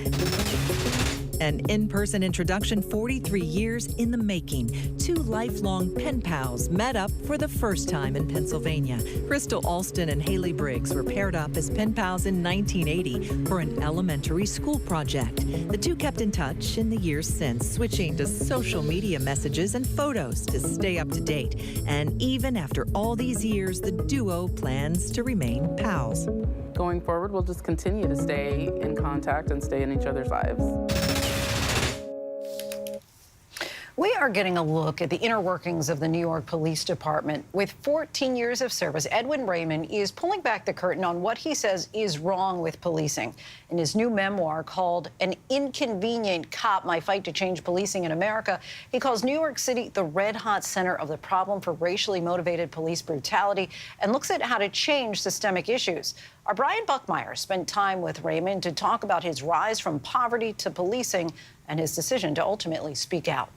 An in-person introduction 43 years in the making. Two lifelong pen pals met up for the first time in Pennsylvania. Crystal Alston and Haley Briggs were paired up as pen pals in 1980 for an elementary school project. The two kept in touch in the years since, switching to social media messages and photos to stay up to date. And even after all these years, the duo plans to remain pals. Going forward, we'll just continue to stay in contact and stay in each other's lives. We are getting a look at the inner workings of the New York Police Department. With 14 years of service, Edwin Raymond is pulling back the curtain on what he says is wrong with policing. In his new memoir called An Inconvenient Cop, My Fight to Change Policing in America, he calls New York City the red-hot center of the problem for racially motivated police brutality and looks at how to change systemic issues. Our Brian Buckmeyer spent time with Raymond to talk about his rise from poverty to policing and his decision to ultimately speak out.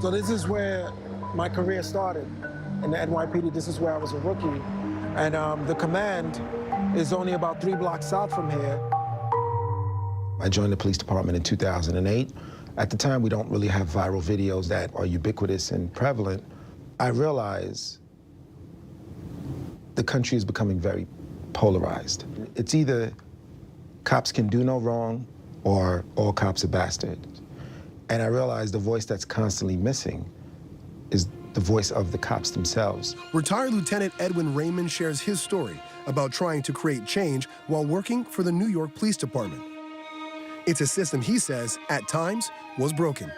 So this is where my career started. In the NYPD, this is where I was a rookie. And the command is only about 3 blocks south from here. I joined the police department in 2008. At the time, we don't really have viral videos that are ubiquitous and prevalent. I realized the country is becoming very polarized. It's either cops can do no wrong or all cops are bastards. And I realized the voice that's constantly missing is the voice of the cops themselves. Retired Lieutenant Edwin Raymond shares his story about trying to create change while working for the New York Police Department. It's a system he says, at times, was broken.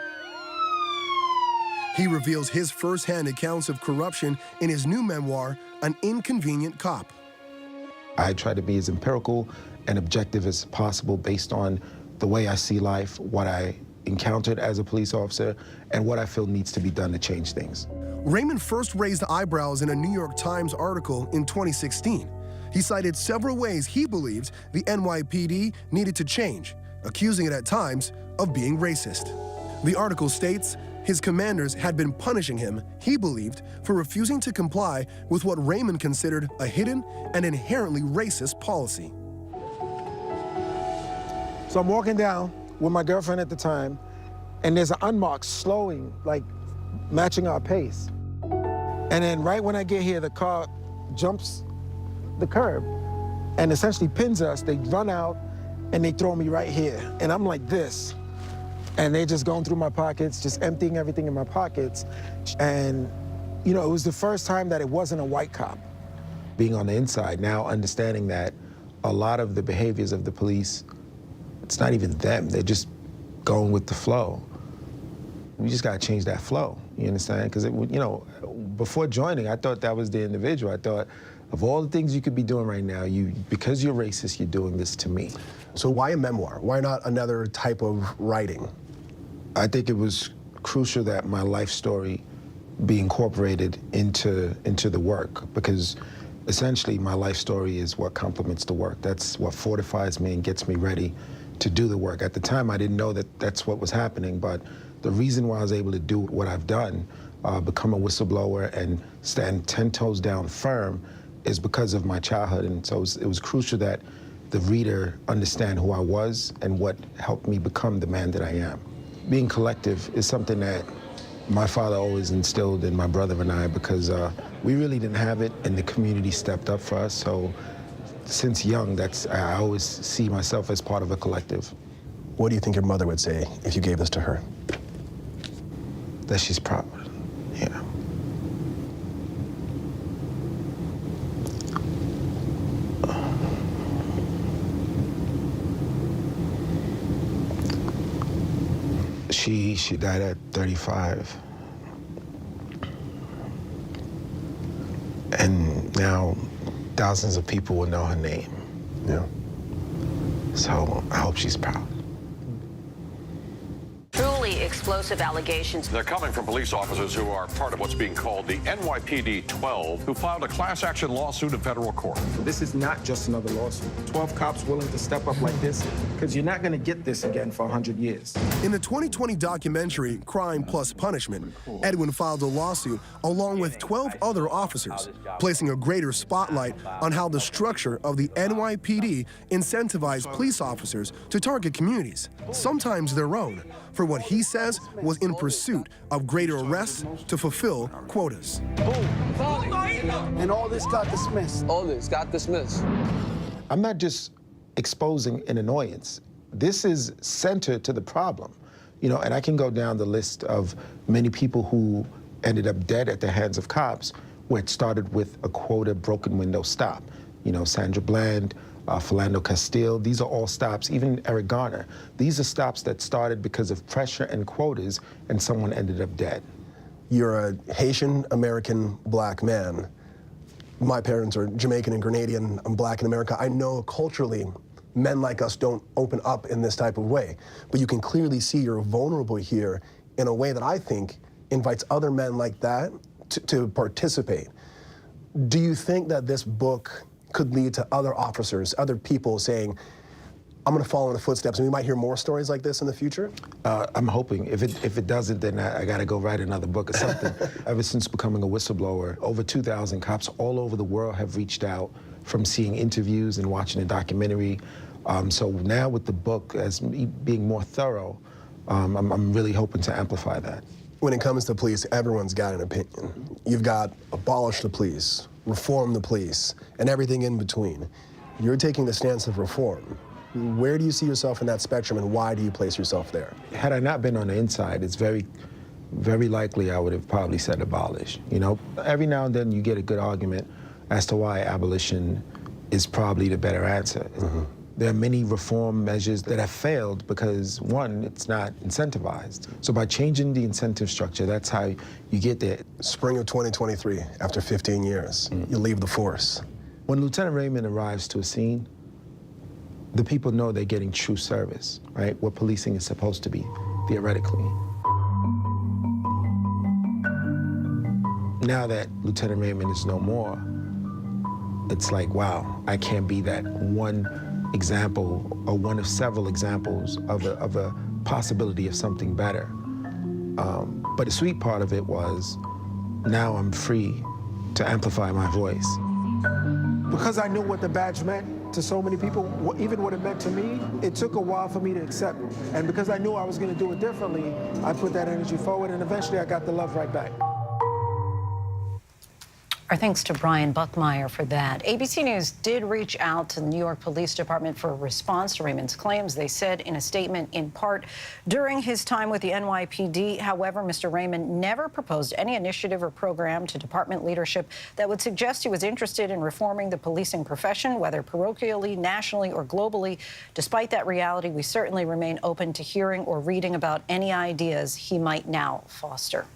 He reveals his firsthand accounts of corruption in his new memoir, An Inconvenient Cop. I try to be as empirical and objective as possible based on the way I see life, what I encountered as a police officer, and what I feel needs to be done to change things. Raymond first raised eyebrows in a New York Times article in 2016. He cited several ways he believed the NYPD needed to change, accusing it at times of being racist. The article states his commanders had been punishing him, he believed, for refusing to comply with what Raymond considered a hidden and inherently racist policy. So I'm walking down with my girlfriend at the time, and there's an unmarked slowing, like matching our pace. And then right when I get here, the car jumps the curb and essentially pins us. They run out and they throw me right here. And I'm like this. And they're just going through my pockets, just emptying everything in my pockets. And, you know, it was the first time that it wasn't a white cop. Being on the inside, now understanding that a lot of the behaviors of the police, it's not even them, they're just going with the flow. We just gotta change that flow, you understand? Because, you know, before joining, I thought that was the individual. I thought, of all the things you could be doing right now, because you're racist, you're doing this to me. So why a memoir? Why not another type of writing? I think it was crucial that my life story be incorporated into the work, because essentially my life story is what complements the work. That's what fortifies me and gets me ready to do the work. At the time, I didn't know that that's what was happening, but the reason why I was able to do what I've done, become a whistleblower and stand 10 toes down firm, is because of my childhood. And so it was crucial that the reader understand who I was and what helped me become the man that I am. Being collective is something that my father always instilled in my brother and I, because we really didn't have it, and the community stepped up for us. So since young, I always see myself as part of a collective. What do you think your mother would say if you gave this to her? That she's proud, yeah. She died at 35. And now thousands of people will know her name. Yeah. So I hope she's proud. Truly explosive allegations. They're coming from police officers who are part of what's being called the NYPD 12, who filed a class action lawsuit in federal court. This is not just another lawsuit. 12 cops willing to step up like this, because you're not going to get this again for 100 years. In the 2020 documentary, Crime Plus Punishment, Edwin filed a lawsuit along with 12 other officers, placing a greater spotlight on how the structure of the NYPD incentivized police officers to target communities, sometimes their own, for what he says was in pursuit of greater arrests to fulfill quotas. And all this got dismissed. All this got dismissed. I'm not just exposing an annoyance. This is centered to the problem. You know, and I can go down the list of many people who ended up dead at the hands of cops, where it started with a quota broken window stop. You know, Sandra Bland, Philando Castile, these are all stops, even Eric Garner. These are stops that started because of pressure and quotas, and someone ended up dead. You're a Haitian-American black man. My parents are Jamaican and Grenadian. I'm black in America. I know culturally, men like us don't open up in this type of way. But you can clearly see you're vulnerable here in a way that I think invites other men like that to participate. Do you think that this book could lead to other officers, other people saying, I'm going to follow in the footsteps, and we might hear more stories like this in the future? I'm hoping. If it doesn't, then I got to go write another book or something. Ever since becoming a whistleblower, over 2,000 cops all over the world have reached out from seeing interviews and watching a documentary. So now with the book, as me being more thorough, I'm really hoping to amplify that. When it comes to police, everyone's got an opinion. You've got abolish the police, reform the police, and everything in between. You're taking the stance of reform. Where do you see yourself in that spectrum, and why do you place yourself there? Had I not been on the inside, it's very, very likely I would have probably said abolish. You know, every now and then you get a good argument as to why abolition is probably the better answer. There are many reform measures that have failed because, one, it's not incentivized. So by changing the incentive structure, that's how you get there. Spring of 2023, after 15 years, you leave the force. When Lieutenant Raymond arrives to a scene, the people know they're getting true service, right? What policing is supposed to be, theoretically. Now that Lieutenant Raymond is no more, it's like, wow, I can't be that one example or one of several examples of a possibility of something better. But the sweet part of it was, now I'm free to amplify my voice. Because I knew what the badge meant to so many people, even what it meant to me, it took a while for me to accept. And because I knew I was going to do it differently, I put that energy forward, and eventually I got the love right back. Our thanks to Brian Buckmeyer for that. ABC News did reach out to the New York Police Department for a response to Raymond's claims. They said in a statement, in part, during his time with the NYPD, however, Mr. Raymond never proposed any initiative or program to department leadership that would suggest he was interested in reforming the policing profession, whether parochially, nationally, or globally. Despite that reality, we certainly remain open to hearing or reading about any ideas he might now foster.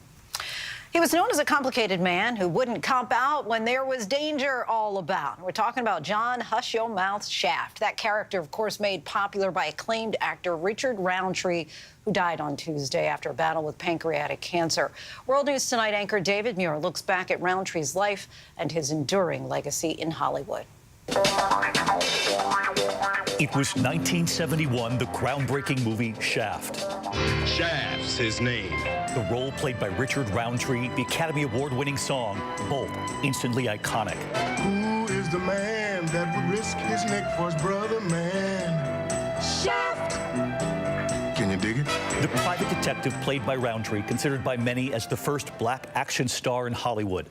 He was known as a complicated man who wouldn't cop out when there was danger all about. We're talking about John Hush Your Mouth Shaft. That character, of course, made popular by acclaimed actor Richard Roundtree, who died on Tuesday after a battle with pancreatic cancer. World News Tonight anchor David Muir looks back at Roundtree's life and his enduring legacy in Hollywood. It was 1971, the groundbreaking movie Shaft. Shaft's his name. The role played by Richard Roundtree, the Academy Award-winning song, both instantly iconic. Who is the man that would risk his neck for his brother, man? Shaft! Can you dig it? The private detective played by Roundtree, considered by many as the first black action star in Hollywood.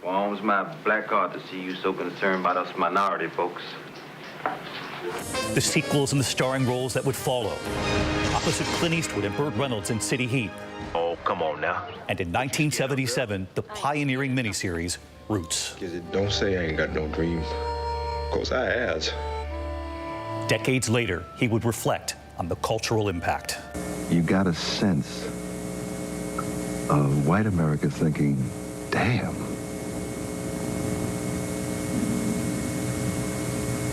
Well, it was my black heart to see you so concerned about us minority folks. The sequels and the starring roles that would follow. Opposite Clint Eastwood and Burt Reynolds in City Heat. Oh, come on now. And in 1977, the pioneering miniseries, Roots. Don't say I ain't got no dreams. Of course I has. Decades later, he would reflect on the cultural impact. You got a sense of white America thinking, damn,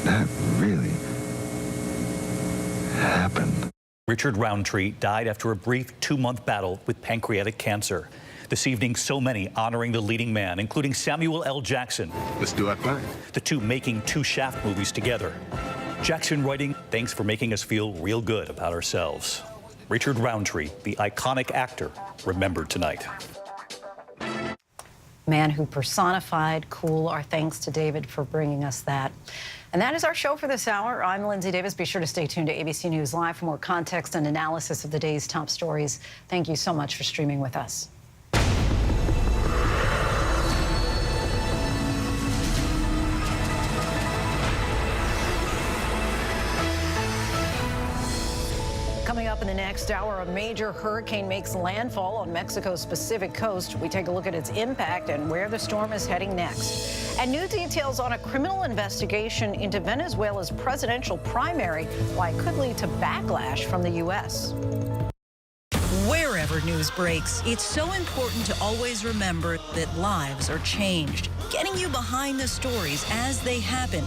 that really happened. Richard Roundtree died after a brief 2-month battle with pancreatic cancer. This evening, so many honoring the leading man, including Samuel L. Jackson. Let's do our thing. The two making 2 Shaft movies together. Jackson writing, "Thanks for making us feel real good about ourselves." Richard Roundtree, the iconic actor, remembered tonight. Man who personified cool. Our thanks to David for bringing us that. And that is our show for this hour. I'm Lindsay Davis. Be sure to stay tuned to ABC News Live for more context and analysis of the day's top stories. Thank you so much for streaming with us. Coming up in the next hour, a major hurricane makes landfall on Mexico's Pacific coast. We take a look at its impact and where the storm is heading next. And new details on a criminal investigation into Venezuela's presidential primary, why it could lead to backlash from the U.S. Wherever news breaks, it's so important to always remember that lives are changed. Getting you behind the stories as they happen.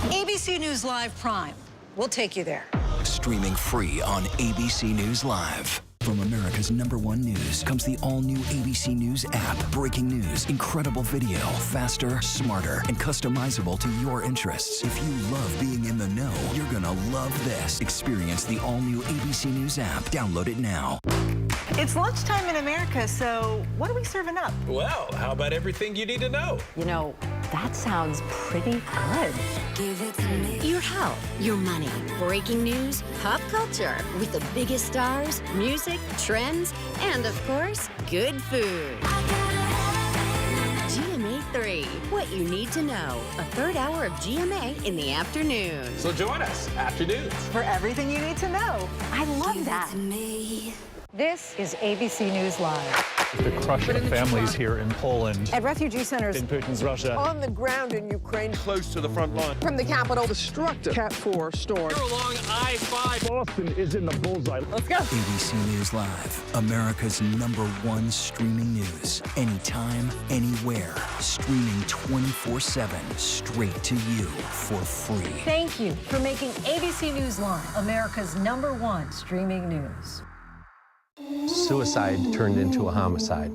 ABC News Live Prime. We'll take you there. Streaming free on ABC News Live. From America's #1 news comes the all-new ABC News app. Breaking news, incredible video, faster, smarter, and customizable to your interests. If you love being in the know, you're gonna love this. Experience the all-new ABC News app. Download it now. It's lunchtime in America, so what are we serving up? Well, how about everything you need to know? You know, that sounds pretty good. Give it to me. Your health, your money, breaking news, pop culture, with the biggest stars, music, trends, and of course, good food. GMA 3, what you need to know. A third hour of GMA in the afternoon. So join us, afternoons. For everything you need to know. I love that. This is ABC News Live. The crush of families here in Poland. At refugee centers In Putin's Russia. On the ground in Ukraine. Close to the front line. From the capital, destructive Cat 4 storm. Along I-5. Boston is in the bullseye. Let's go. ABC News Live, America's #1 streaming news. Anytime, anywhere. Streaming 24/7, straight to you for free. Thank you for making ABC News Live America's #1 streaming news. Suicide turned into a homicide.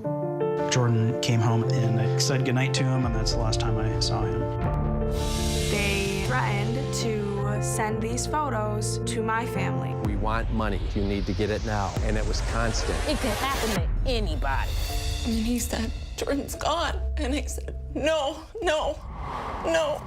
Jordan came home and I said goodnight to him, and that's the last time I saw him. They threatened to send these photos to my family. We want money. You need to get it now. And it was constant. It could happen to anybody. And he said, Jordan's gone. And I said, no, no, no.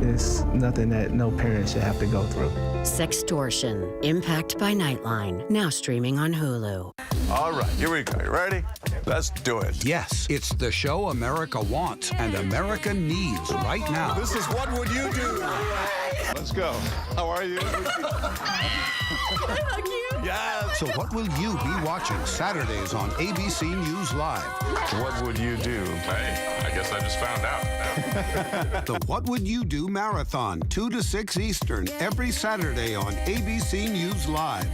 It's nothing that no parent should have to go through. Sextortion, Impact by Nightline, now streaming on Hulu. All right, here we go. You ready? Let's do it. Yes, it's the show America wants and America needs right now. This is What Would You Do? Let's go. How are you? Can I hug you? Yes. So what will you be watching Saturdays on ABC News Live? What would you do? Hey, I guess I just found out. The What Would You Do Marathon, 2 to 6 Eastern, every Saturday on ABC News Live.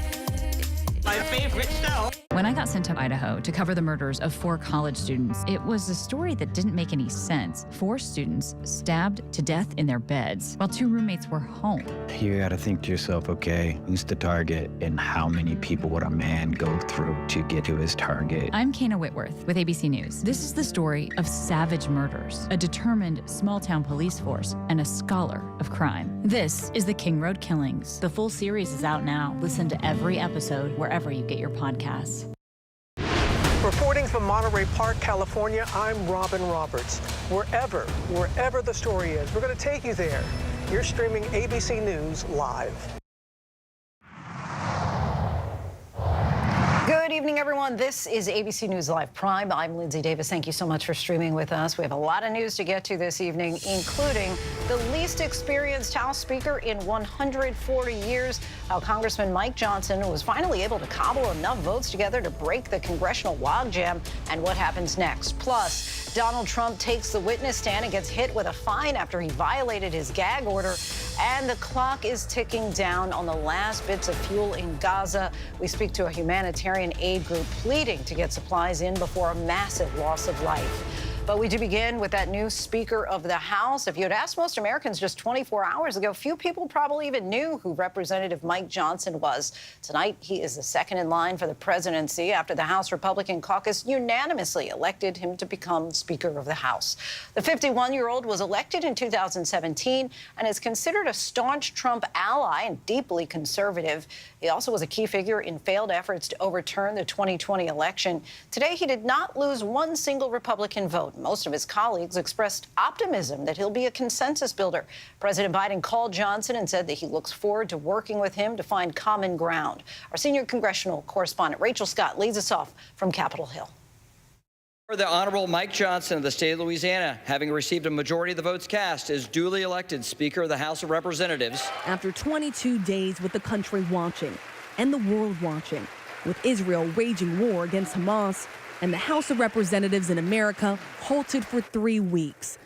My favorite show. When I got sent to Idaho to cover the murders of 4 college students, it was a story that didn't make any sense. 4 students stabbed to death in their beds while 2 roommates were home. You gotta think to yourself, okay, who's the target and how many people would a man go through to get to his target? I'm Kana Whitworth with ABC News. This is the story of savage murders, a determined small-town police force, and a scholar of crime. This is the King Road Killings. The full series is out now. Listen to every episode wherever you get your podcasts. Reporting from Monterey Park, California, I'm Robin Roberts. Wherever the story is, we're going to take you there. You're streaming ABC News Live. Good evening, everyone. This is ABC News Live Prime. I'm Lindsay Davis. Thank you so much for streaming with us. We have a lot of news to get to this evening, including the least experienced House Speaker in 140 years, how Congressman Mike Johnson was finally able to cobble enough votes together to break the congressional logjam, and what happens next. Plus, Donald Trump takes the witness stand and gets hit with a fine after he violated his gag order, and the clock is ticking down on the last bits of fuel in Gaza. We speak to a humanitarian aid group pleading to get supplies in before a massive loss of life. But we do begin with that new Speaker of the House. If you had asked most Americans just 24 hours ago, few people probably even knew who Representative Mike Johnson was. Tonight, he is the second in line for the presidency after the House Republican caucus unanimously elected him to become Speaker of the House. The 51-year-old was elected in 2017 and is considered a staunch Trump ally and deeply conservative. He also was a key figure in failed efforts to overturn the 2020 election. Today, he did not lose one single Republican vote. Most of his colleagues expressed optimism that he'll be a consensus builder. President Biden called Johnson and said that he looks forward to working with him to find common ground. Our senior congressional correspondent Rachel Scott leads us off from Capitol Hill. The Honorable Mike Johnson of the state of Louisiana, having received a majority of the votes cast, is duly elected Speaker of the House of Representatives. After 22 days with the country watching and the world watching, with Israel waging war against Hamas, and the House of Representatives in America halted for 3 weeks.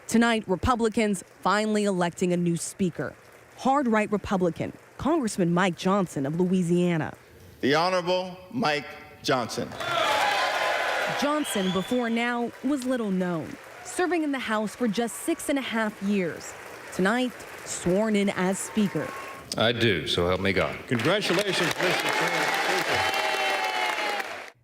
Tonight, Republicans finally electing a new speaker. Hard-right Republican, Congressman Mike Johnson of Louisiana. The Honorable Mike Johnson. Johnson, before now, was little known, serving in the House for just 6.5 years. Tonight, sworn in as Speaker. I do, so help me God. Congratulations, Mr. Speaker.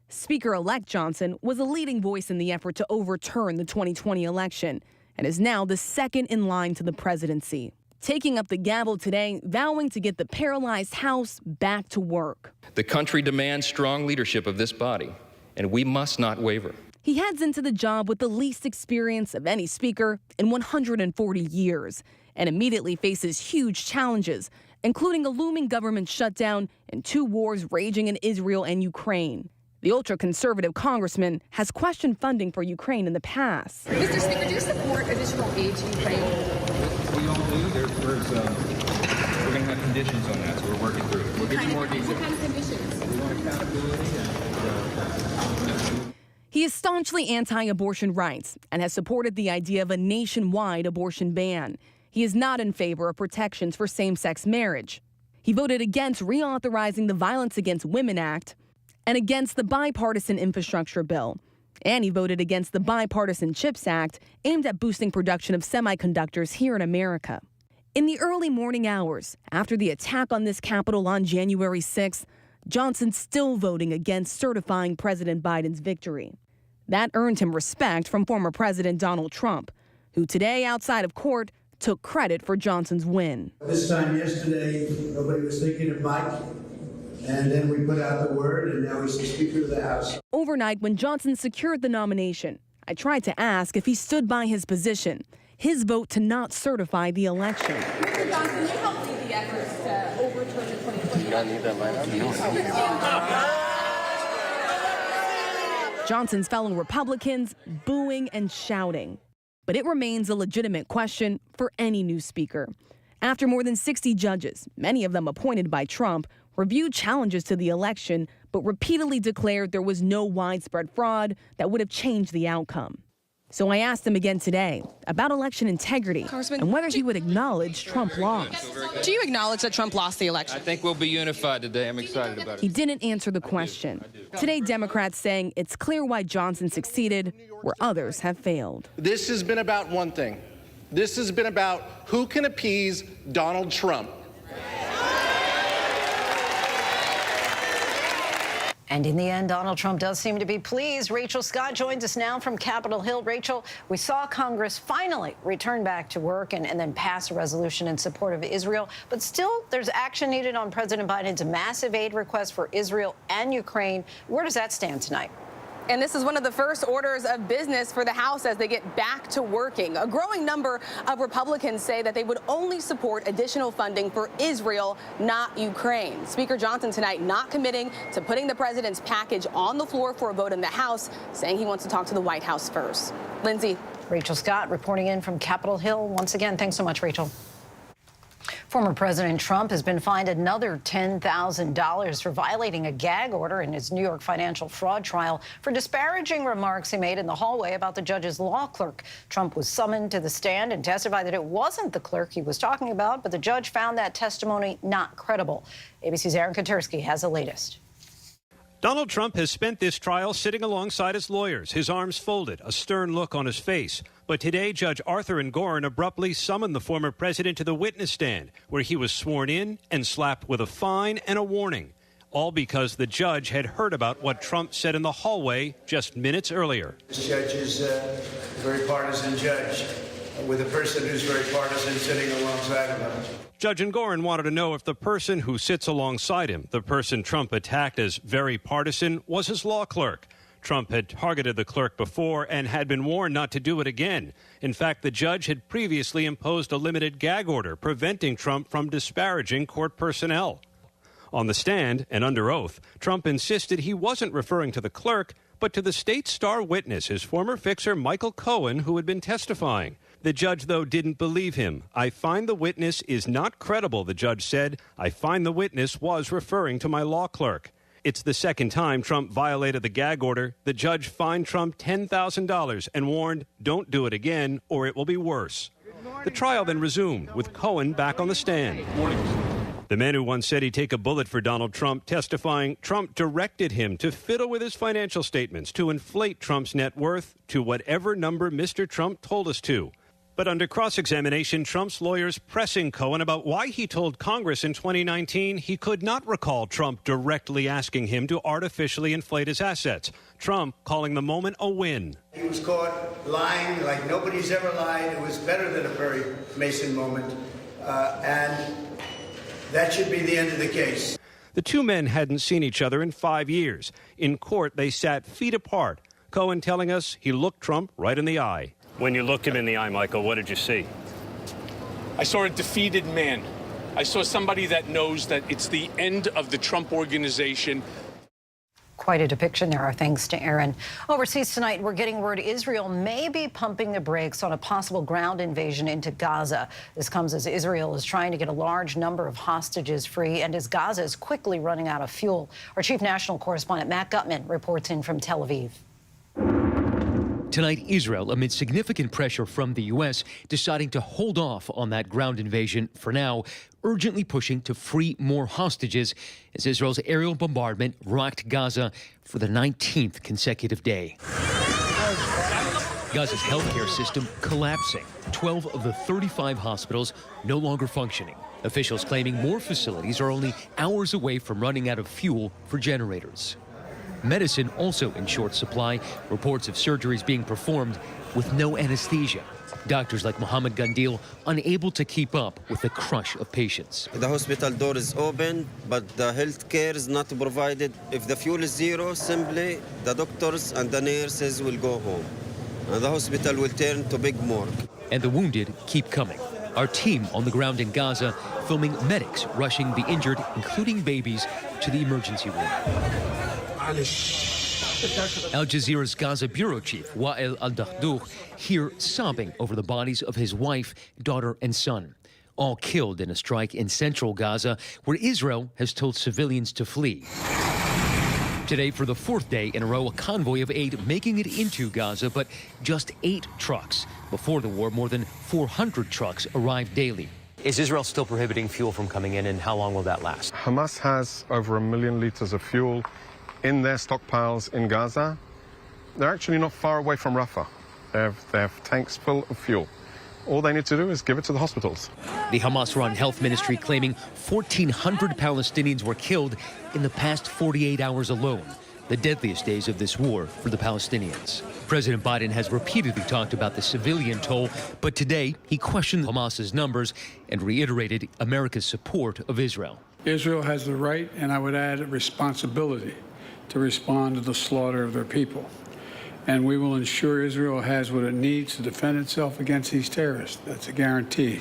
Speaker-elect Johnson was a leading voice in the effort to overturn the 2020 election and is now the second in line to the presidency. Taking up the gavel today, vowing to get the paralyzed House back to work. The country demands strong leadership of this body, and we must not waver. He heads into the job with the least experience of any speaker in 140 years and immediately faces huge challenges, including a looming government shutdown and 2 wars raging in Israel and Ukraine. The ultra-conservative congressman has questioned funding for Ukraine in the past. Mr. Speaker, do you support additional aid to Ukraine? We all do. There's We're going to have conditions on that, so we're working through it. We'll give you more details. What kind of conditions? We want accountability and He is staunchly anti-abortion rights and has supported the idea of a nationwide abortion ban. He is not in favor of protections for same-sex marriage. He voted against reauthorizing the Violence Against Women Act and against the bipartisan infrastructure bill. And he voted against the bipartisan CHIPS Act aimed at boosting production of semiconductors here in America. In the early morning hours after the attack on this Capitol on January 6th, Johnson's still voting against certifying President Biden's victory. That earned him respect from former President Donald Trump, who today outside of court took credit for Johnson's win. This time yesterday, nobody was thinking of Mike. And then we put out the word, and now he's the Speaker of the House. Overnight, when Johnson secured the nomination, I tried to ask if he stood by his position, his vote to not certify the election. Mr. Johnson, you helped lead the efforts to overturn the 2020 election. Johnson's fellow Republicans booing and shouting. But it remains a legitimate question for any new speaker. After more than 60 judges, many of them appointed by Trump, reviewed challenges to the election, but repeatedly declared there was no widespread fraud that would have changed the outcome. So I asked him again today about election integrity and whether he would acknowledge Trump lost. Do you acknowledge that Trump lost the election? I think we'll be unified today. I'm excited about it. He didn't answer the question. Today, Democrats saying it's clear why Johnson succeeded where others have failed. This has been about one thing. This has been about who can appease Donald Trump. And in the end, Donald Trump does seem to be pleased. Rachel Scott joins us now from Capitol Hill. Rachel, we saw Congress finally return back to work and then pass a resolution in support of Israel. But still, there's action needed on President Biden's massive aid request for Israel and Ukraine. Where does that stand tonight? And this is one of the first orders of business for the House as they get back to working. A growing number of Republicans say that they would only support additional funding for Israel, not Ukraine. Speaker Johnson tonight not committing to putting the president's package on the floor for a vote in the House, saying he wants to talk to the White House first. Lindsay. Rachel Scott reporting in from Capitol Hill. Once again, thanks so much, Rachel. Former President Trump has been fined another $10,000 for violating a gag order in his New York financial fraud trial for disparaging remarks he made in the hallway about the judge's law clerk. Trump was summoned to the stand and testified that it wasn't the clerk he was talking about, but the judge found that testimony not credible. ABC's Aaron Katersky has the latest. Donald Trump has spent this trial sitting alongside his lawyers, his arms folded, a stern look on his face. But today, Judge Arthur Engoron abruptly summoned the former president to the witness stand, where he was sworn in and slapped with a fine and a warning, all because the judge had heard about what Trump said in the hallway just minutes earlier. This judge is a very partisan judge, with a person who's very partisan sitting alongside of him. Judge Engoron wanted to know if the person who sits alongside him, the person Trump attacked as very partisan, was his law clerk. Trump had targeted the clerk before and had been warned not to do it again. In fact, the judge had previously imposed a limited gag order preventing Trump from disparaging court personnel. On the stand and under oath, Trump insisted he wasn't referring to the clerk, but to the state's star witness, his former fixer Michael Cohen, who had been testifying. The judge, though, didn't believe him. I find the witness is not credible, the judge said. I find the witness was referring to my law clerk. It's the second time Trump violated the gag order. The judge fined Trump $10,000 and warned, don't do it again or it will be worse. The trial then resumed with Cohen back on the stand. The man who once said he'd take a bullet for Donald Trump testifying Trump directed him to fiddle with his financial statements to inflate Trump's net worth to whatever number Mr. Trump told us to. But under cross-examination, Trump's lawyers pressing Cohen about why he told Congress in 2019 he could not recall Trump directly asking him to artificially inflate his assets. Trump calling the moment a win. He was caught lying like nobody's ever lied. It was better than a Perry Mason moment. And that should be the end of the case. The two men hadn't seen each other in 5 years. In court, they sat feet apart. Cohen telling us he looked Trump right in the eye. When you looked him in the eye, Michael, what did you see? I saw a defeated man. I saw somebody that knows that it's the end of the Trump organization. Quite a depiction there. Our thanks to Aaron. Overseas tonight, we're getting word Israel may be pumping the brakes on a possible ground invasion into Gaza. This comes as Israel is trying to get a large number of hostages free and as Gaza is quickly running out of fuel. Our chief national correspondent Matt Gutman reports in from Tel Aviv. Tonight, Israel, amid significant pressure from the U.S., deciding to hold off on that ground invasion for now, urgently pushing to free more hostages as Israel's aerial bombardment rocked Gaza for the 19th consecutive day. Gaza's healthcare system collapsing. 12 of the 35 hospitals no longer functioning. Officials claiming more facilities are only hours away from running out of fuel for generators. Medicine also in short supply. Reports of surgeries being performed with no anesthesia. Doctors like Mohammed Gandil unable to keep up with the crush of patients. The hospital door is open, but the health care is not provided. If the fuel is zero, simply the doctors and the nurses will go home. And the hospital will turn to big morgue. And the wounded keep coming. Our team on the ground in Gaza filming medics rushing the injured, including babies, to the emergency room. Al Jazeera's Gaza bureau chief, Wael al-Dahdouh, here sobbing over the bodies of his wife, daughter, and son, all killed in a strike in central Gaza, where Israel has told civilians to flee. Today, for the fourth day in a row, a convoy of aid making it into Gaza, but just 8 trucks. Before the war, more than 400 trucks arrived daily. Is Israel still prohibiting fuel from coming in, and how long will that last? Hamas has over 1 million liters of fuel in their stockpiles in Gaza. They're actually not far away from Rafah. They have tanks full of fuel. All they need to do is give it to the hospitals. The Hamas-run health ministry claiming 1,400 Palestinians were killed in the past 48 hours alone, the deadliest days of this war for the Palestinians. President Biden has repeatedly talked about the civilian toll, but today he questioned Hamas's numbers and reiterated America's support of Israel. Israel has the right, and I would add a responsibility, to respond to the slaughter of their people. And we will ensure Israel has what it needs to defend itself against these terrorists. That's a guarantee.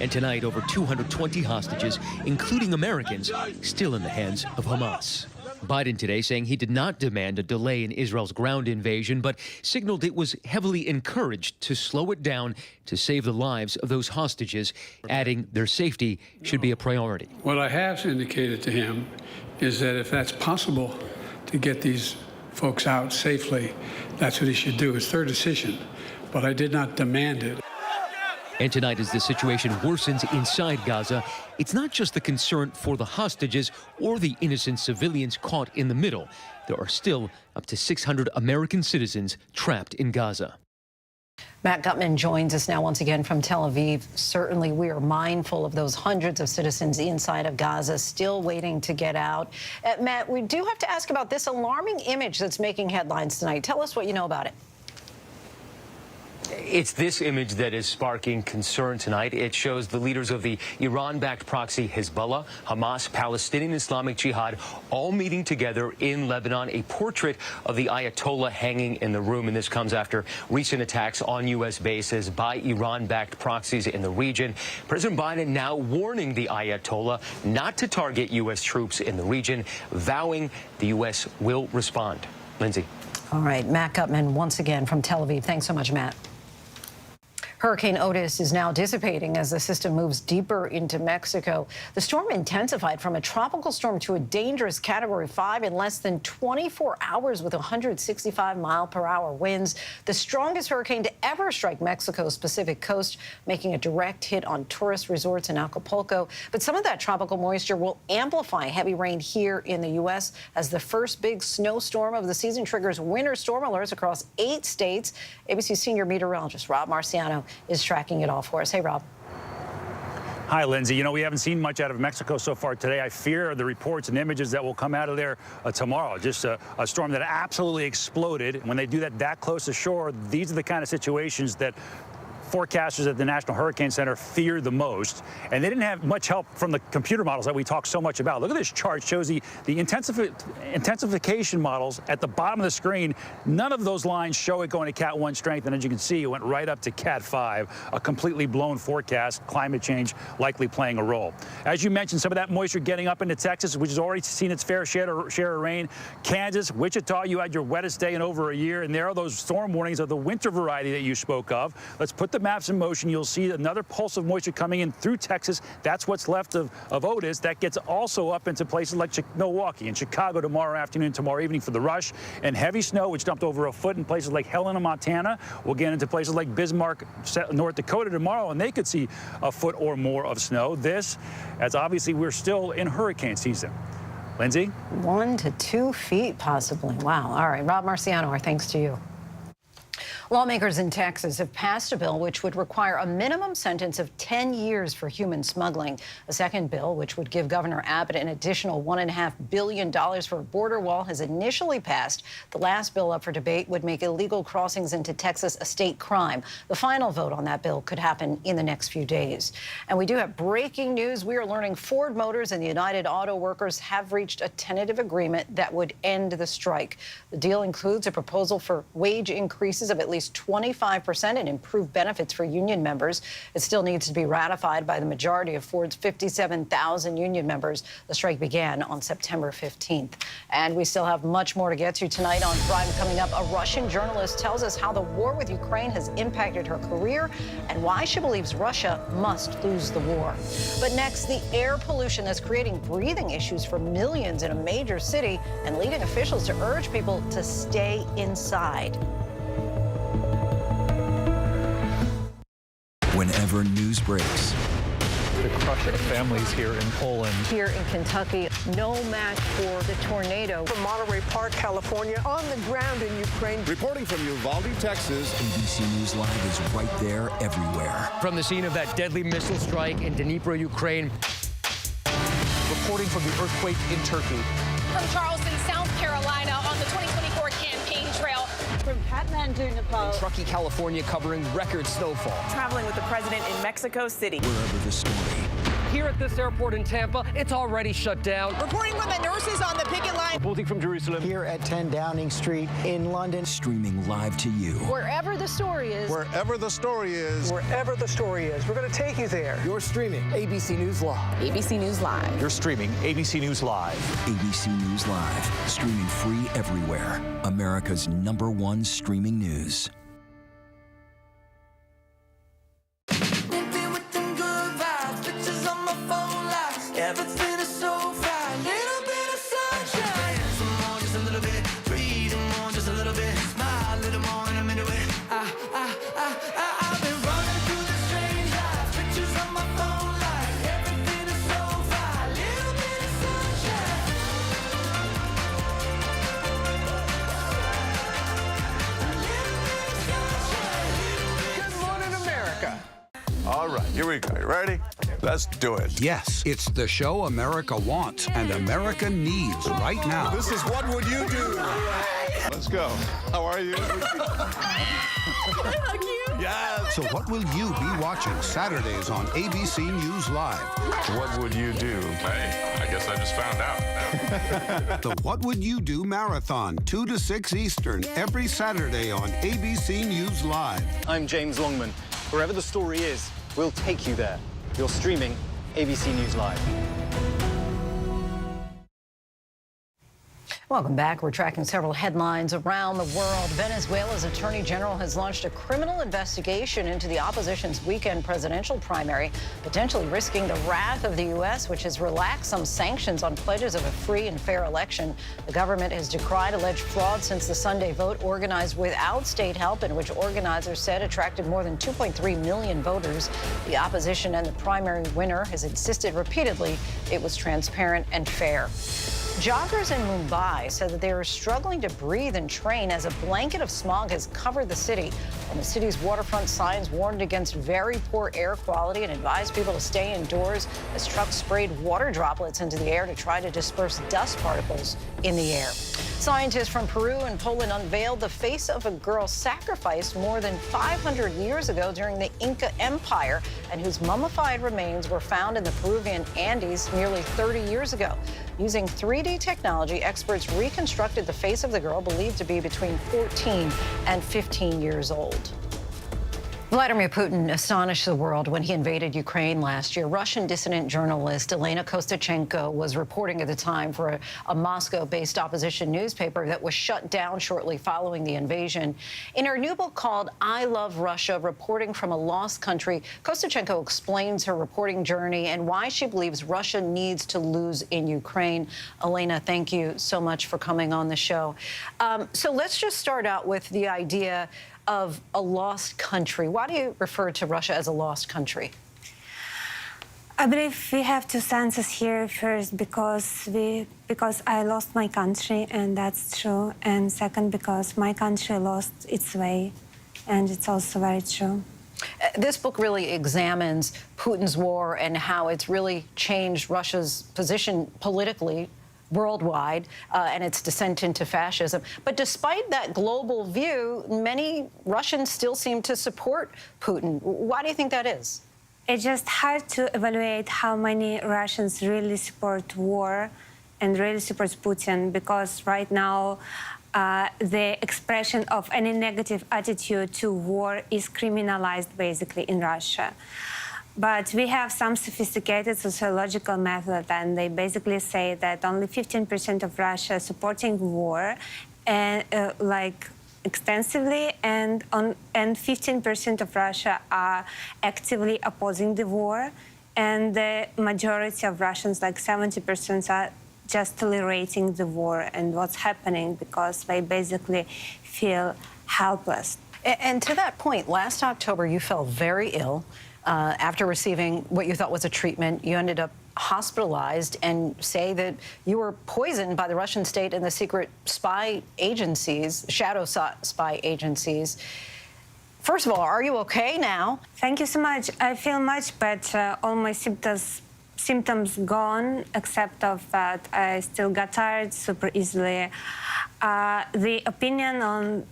And tonight, over 220 hostages, including Americans, still in the hands of Hamas. Biden today saying he did not demand a delay in Israel's ground invasion, but signaled it was heavily encouraged to slow it down to save the lives of those hostages, adding their safety should be a priority. What I have indicated to him is that if that's possible to get these folks out safely, that's what he should do. It's their decision, but I did not demand it. And tonight, as the situation worsens inside Gaza, it's not just the concern for the hostages or the innocent civilians caught in the middle. There are still up to 600 American citizens trapped in Gaza. Matt Gutman joins us now once again from Tel Aviv. Certainly, we are mindful of those hundreds of citizens inside of Gaza still waiting to get out. Matt, we do have to ask about this alarming image that's making headlines tonight. Tell us what you know about it. It's this image that is sparking concern tonight. It shows the leaders of the Iran-backed proxy Hezbollah, Hamas, Palestinian Islamic Jihad, all meeting together in Lebanon. A portrait of the Ayatollah hanging in the room, and this comes after recent attacks on U.S. bases by Iran-backed proxies in the region. President Biden now warning the Ayatollah not to target U.S. troops in the region, vowing the U.S. will respond. Lindsay. All right, Matt Gutman once again from Tel Aviv. Thanks so much, Matt. Hurricane Otis is now dissipating as the system moves deeper into Mexico. The storm intensified from a tropical storm to a dangerous Category 5 in less than 24 hours with 165-mile-per-hour winds. The strongest hurricane to ever strike Mexico's Pacific coast, making a direct hit on tourist resorts in Acapulco. But some of that tropical moisture will amplify heavy rain here in the U.S. as the first big snowstorm of the season triggers winter storm alerts across 8 states. ABC senior meteorologist Rob Marciano is tracking it all for us. Hey, Rob. Hi, Lindsay. You know, we haven't seen much out of Mexico so far today. I fear the reports and images that will come out of there tomorrow. Just a storm that absolutely exploded. When they do that close to shore, these are the kind of situations that forecasters at the National Hurricane Center feared the most, and they didn't have much help from the computer models that we talk so much about. Look at this chart. It shows the intensification models at the bottom of the screen. None of those lines show it going to Cat 1 strength, and as you can see, it went right up to Cat 5, a completely blown forecast, climate change likely playing a role. As you mentioned, some of that moisture getting up into Texas, which has already seen its fair share of rain. Kansas, Wichita, you had your wettest day in over a year, and there are those storm warnings of the winter variety that you spoke of. Let's put the maps in motion. You'll see another pulse of moisture coming in through Texas. That's what's left of Otis. That gets also up into places like Milwaukee and Chicago tomorrow afternoon, tomorrow evening for the rush. And heavy snow, which dumped over a foot in places like Helena, Montana. We'll get into places like Bismarck, North Dakota tomorrow, and they could see a foot or more of snow. This, as obviously we're still in hurricane season. Lindsay? 1 to 2 feet, possibly. Wow. All right. Rob Marciano, our thanks to you. Lawmakers in Texas have passed a bill which would require a minimum sentence of 10 years for human smuggling. A second bill, which would give Governor Abbott an additional $1.5 billion for a border wall, has initially passed. The last bill up for debate would make illegal crossings into Texas a state crime. The final vote on that bill could happen in the next few days. And we do have breaking news. We are learning Ford Motors and the United Auto Workers have reached a tentative agreement that would end the strike. The deal includes a proposal for wage increases of at least 25% and improved benefits for union members. It still needs to be ratified by the majority of Ford's 57,000 union members. The strike began on September 15th. And we still have much more to get to tonight on Prime. Coming up, a Russian journalist tells us how the war with Ukraine has impacted her career and why she believes Russia must lose the war. But next, the air pollution that's creating breathing issues for millions in a major city and leading officials to urge people to stay inside. Whenever news breaks. The crush of families here in Poland. Here in Kentucky, no match for the tornado. From Monterey Park, California, on the ground in Ukraine. Reporting from Uvalde, Texas. ABC News Live is right there everywhere. From the scene of that deadly missile strike in Dnipro, Ukraine. Reporting from the earthquake in Turkey. From Charleston, South Carolina, on the 2024 campaign trail. From Kathmandu, Nepal. Truckee, California, covering record snowfall. Traveling with the president in Mexico City. Wherever the story. Here at this airport in Tampa, it's already shut down. Reporting from the nurses on the picket line. Reporting from Jerusalem. Here at 10 Downing Street in London. Streaming live to you. Wherever the story is. Wherever the story is. Wherever the story is. We're going to take you there. You're streaming ABC News Live. ABC News Live. You're streaming ABC News Live. ABC News Live. Streaming free everywhere. America's #1 streaming news. Everything is so fine, little bit of sunshine. Some more, just a little bit. Breathe more, just a little bit. Smile a little more in a minute. I've been running through the strange life. Pictures on my phone life. Everything is so fine, little bit of sunshine. Good morning, America. All right, here we go. You ready? Let's do it. Yes, it's the show America wants and America needs right now. This is What Would You Do? Let's go. How are you? Can I hug you? Yes. So what will you be watching Saturdays on ABC News Live? What would you do? Hey, I guess I just found out. The What Would You Do Marathon, 2 to 6 Eastern, every Saturday on ABC News Live. I'm James Longman. Wherever the story is, we'll take you there. You're streaming ABC News Live. Welcome back. We're tracking several headlines around the world. Venezuela's attorney general has launched a criminal investigation into the opposition's weekend presidential primary, potentially risking the wrath of the U.S., which has relaxed some sanctions on pledges of a free and fair election. The government has decried alleged fraud since the Sunday vote organized without state help, in which organizers said attracted more than 2.3 million voters. The opposition and the primary winner has insisted repeatedly it was transparent and fair. Joggers in Mumbai said that they are struggling to breathe and train as a blanket of smog has covered the city. And the city's waterfront signs warned against very poor air quality and advised people to stay indoors as trucks sprayed water droplets into the air to try to disperse dust particles in the air. Scientists from Peru and Poland unveiled the face of a girl sacrificed more than 500 years ago during the Inca Empire and whose mummified remains were found in the Peruvian Andes nearly 30 years ago. Using 3D technology, experts reconstructed the face of the girl believed to be between 14 and 15 years old. Vladimir Putin astonished the world when he invaded Ukraine last year. Russian dissident journalist Elena Kostachenko was reporting at the time for a Moscow-based opposition newspaper that was shut down shortly following the invasion. In her new book called I Love Russia, Reporting from a Lost Country, Kostachenko explains her reporting journey and why she believes Russia needs to lose in Ukraine. Elena, thank you so much for coming on the show. So let's just start out with the idea of a lost country. Why do you refer to Russia as a lost country? I believe we have two senses here. First, because I lost my country, and that's true. And second, because my country lost its way, and it's also very true. This book really examines Putin's war and how it's really changed Russia's position politically worldwide and its descent into fascism. But despite that global view, many Russians still seem to support Putin. Why do you think that is? It's just hard to evaluate how many Russians really support war and really support Putin, because right now the expression of any negative attitude to war is criminalized basically in Russia. But we have some sophisticated sociological method, and they basically say that only 15% of Russia is supporting war, and like extensively, and 15% of Russia are actively opposing the war, and the majority of Russians, like 70%, are just tolerating the war and what's happening because they basically feel helpless. And to that point, last October you fell very ill. After receiving what you thought was a treatment, you ended up hospitalized and say that you were poisoned by the Russian state and the secret spy agencies, shadow spy agencies. First of all, are you okay now? Thank you so much. I feel much better. All my symptoms gone, except of that I still got tired super easily. The opinion on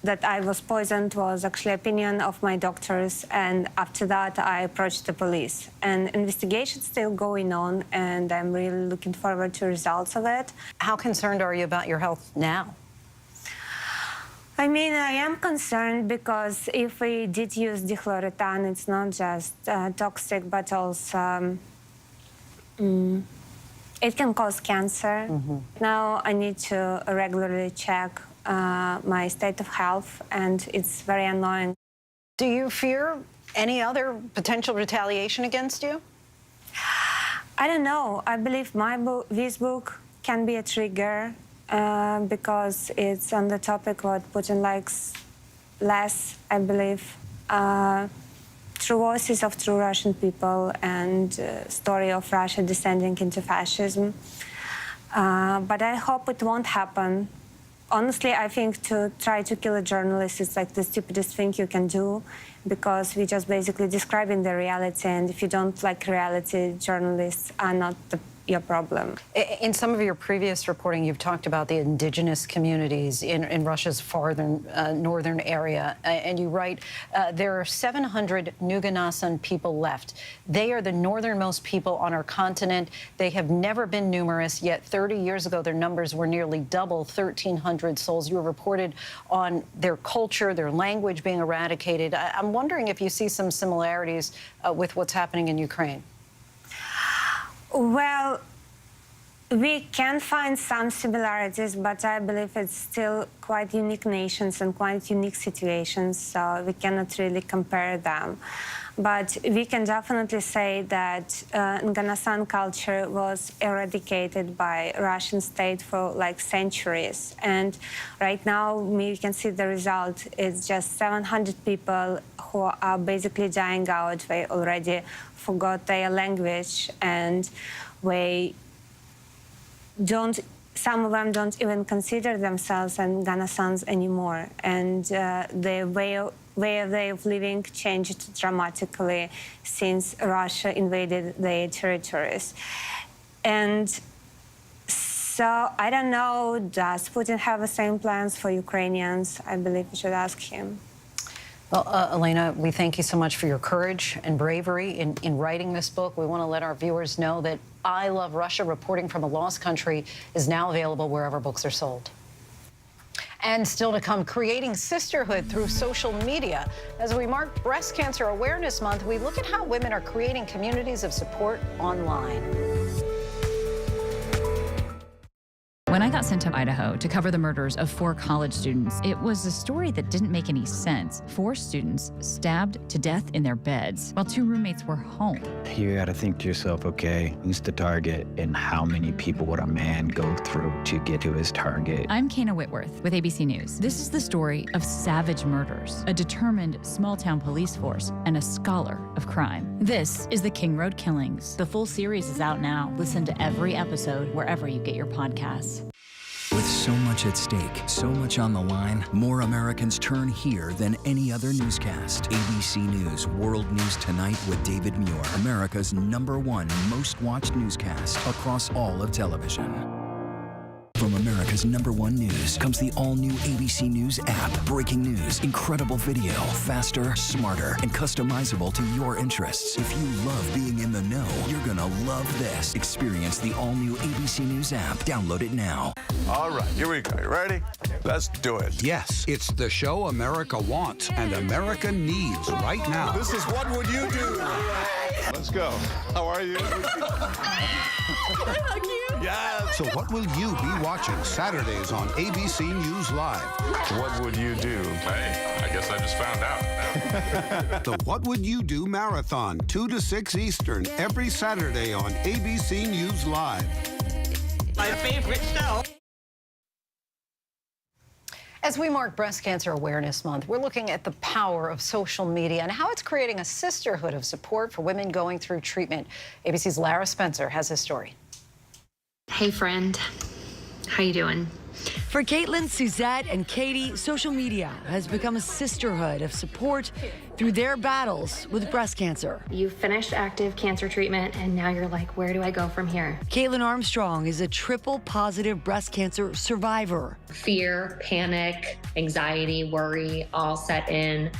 that I was poisoned was actually opinion of my doctors, and after that I approached the police. And investigation's still going on, and I'm really looking forward to results of it. How concerned are you about your health now? I mean, I am concerned because if we did use dichloroethan, it's not just toxic, but also it can cause cancer. Now I need to regularly check my state of health, and it's very annoying. Do you fear any other potential retaliation against you? I don't know. I believe this book can be a trigger because it's on the topic what Putin likes less, I believe. True voices of true Russian people and story of Russia descending into fascism. But I hope it won't happen. Honestly, I think to try to kill a journalist is like the stupidest thing you can do, because we're just basically describing the reality, and if you don't like reality, journalists are not your problem. In some of your previous reporting, you've talked about the indigenous communities in Russia's northern area, and you write, there are 700 Nganasan people left. They are the northernmost people on our continent. They have never been numerous, yet 30 years ago, their numbers were nearly double, 1,300 souls. You reported on their culture, their language being eradicated. I'm wondering if you see some similarities with what's happening in Ukraine. Well, we can find some similarities, but I believe it's still quite unique nations and quite unique situations, so we cannot really compare them. But we can definitely say that Nganasan culture was eradicated by Russian state for like centuries. And right now we can see the result. It's just 700 people who are basically dying out. They already forgot their language, and some of them don't even consider themselves Nganasans anymore. And the way of living changed dramatically since Russia invaded their territories. And So I don't know, does Putin have the same plans for Ukrainians? I believe we should ask him. Well, Elena, we thank you so much for your courage and bravery in writing this book. We want to let our viewers know that I Love Russia, Reporting from a Lost Country, is now available wherever books are sold. And still to come, creating sisterhood through social media. As we mark Breast Cancer Awareness Month, we look at how women are creating communities of support online. When I got sent to Idaho to cover the murders of 4 college students, it was a story that didn't make any sense. 4 students stabbed to death in their beds while 2 roommates were home. You gotta think to yourself, okay, who's the target and how many people would a man go through to get to his target? I'm Kana Whitworth with ABC News. This is the story of savage murders, a determined small-town police force, and a scholar of crime. This is the King Road Killings. The full series is out now. Listen to every episode wherever you get your podcasts. With so much at stake, so much on the line, more Americans turn here than any other newscast. ABC News World News Tonight with David Muir, America's #1 most watched newscast across all of television. From America's #1 news comes the all-new ABC News app. Breaking news, incredible video, faster, smarter, and customizable to your interests. If you love being in the know, you're gonna love this. Experience the all-new ABC News app. Download it now. All right, here we go. You ready? Let's do it. Yes, it's the show America wants and America needs right now. This is What Would You Do? Let's go. How are you? Yeah. So what will you be watching Saturdays on ABC News Live? What would you do? Hey, I guess I just found out. The What Would You Do Marathon, 2 to 6 Eastern, every Saturday on ABC News Live. My favorite show. As we mark Breast Cancer Awareness Month, we're looking at the power of social media and how it's creating a sisterhood of support for women going through treatment. ABC's Lara Spencer has this story. Hey, friend. How you doing? For Caitlin, Suzette, and Katie, social media has become a sisterhood of support through their battles with breast cancer. You finished active cancer treatment, and now you're like, where do I go from here? Caitlin Armstrong is a triple-positive breast cancer survivor. Fear, panic, anxiety, worry all set in.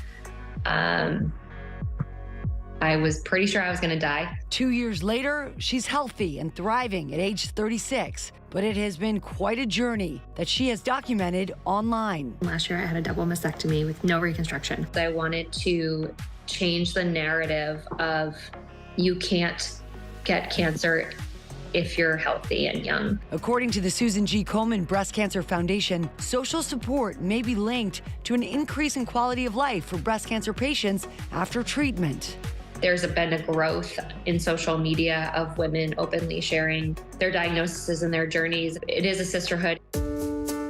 I was pretty sure I was going to die. 2 years later, she's healthy and thriving at age 36. But it has been quite a journey that she has documented online. Last year, I had a double mastectomy with no reconstruction. I wanted to change the narrative of you can't get cancer if you're healthy and young. According to the Susan G. Komen Breast Cancer Foundation, social support may be linked to an increase in quality of life for breast cancer patients after treatment. There's been a growth in social media of women openly sharing their diagnoses and their journeys. It is a sisterhood.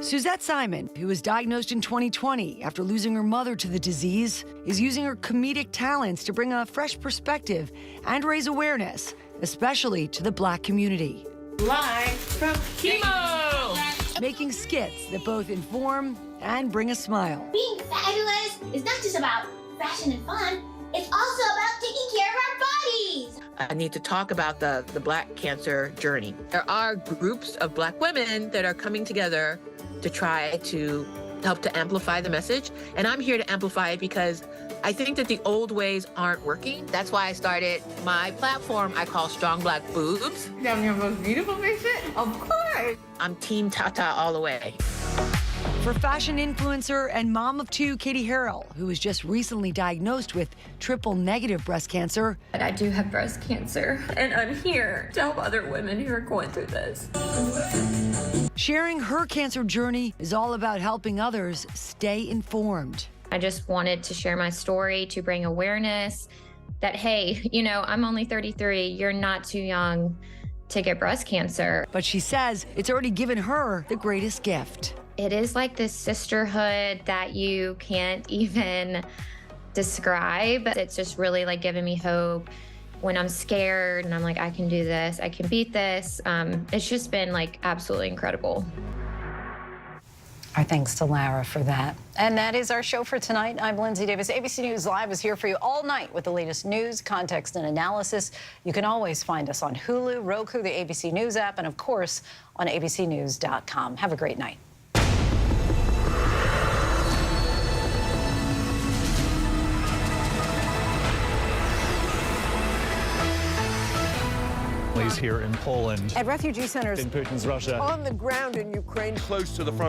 Suzette Simon, who was diagnosed in 2020 after losing her mother to the disease, is using her comedic talents to bring a fresh perspective and raise awareness, especially to the Black community. Live from chemo! Making skits that both inform and bring a smile. Being fabulous is not just about fashion and fun. It's also about taking care of our bodies. I need to talk about the Black cancer journey. There are groups of Black women that are coming together to try to help to amplify the message. And I'm here to amplify it because I think that the old ways aren't working. That's why I started my platform I call Strong Black Boobs. I'm your most beautiful patient? Of course. I'm Team Tata all the way. For fashion influencer and mom of 2, Katie Harrell, who was just recently diagnosed with triple-negative breast cancer. I do have breast cancer, and I'm here to help other women who are going through this. Sharing her cancer journey is all about helping others stay informed. I just wanted to share my story to bring awareness that, hey, you know, I'm only 33. You're not too young to get breast cancer. But she says it's already given her the greatest gift. It is like this sisterhood that you can't even describe. It's just really like giving me hope when I'm scared and I'm like, I can do this, I can beat this. It's just been like absolutely incredible. Our thanks to Lara for that. And that is our show for tonight. I'm Lindsay Davis. ABC News Live is here for you all night with the latest news, context, and analysis. You can always find us on Hulu, Roku, the ABC News app, and of course on abcnews.com. Have a great night. Here in Poland. At refugee centers in Putin's Russia. On the ground in Ukraine. Close to the front.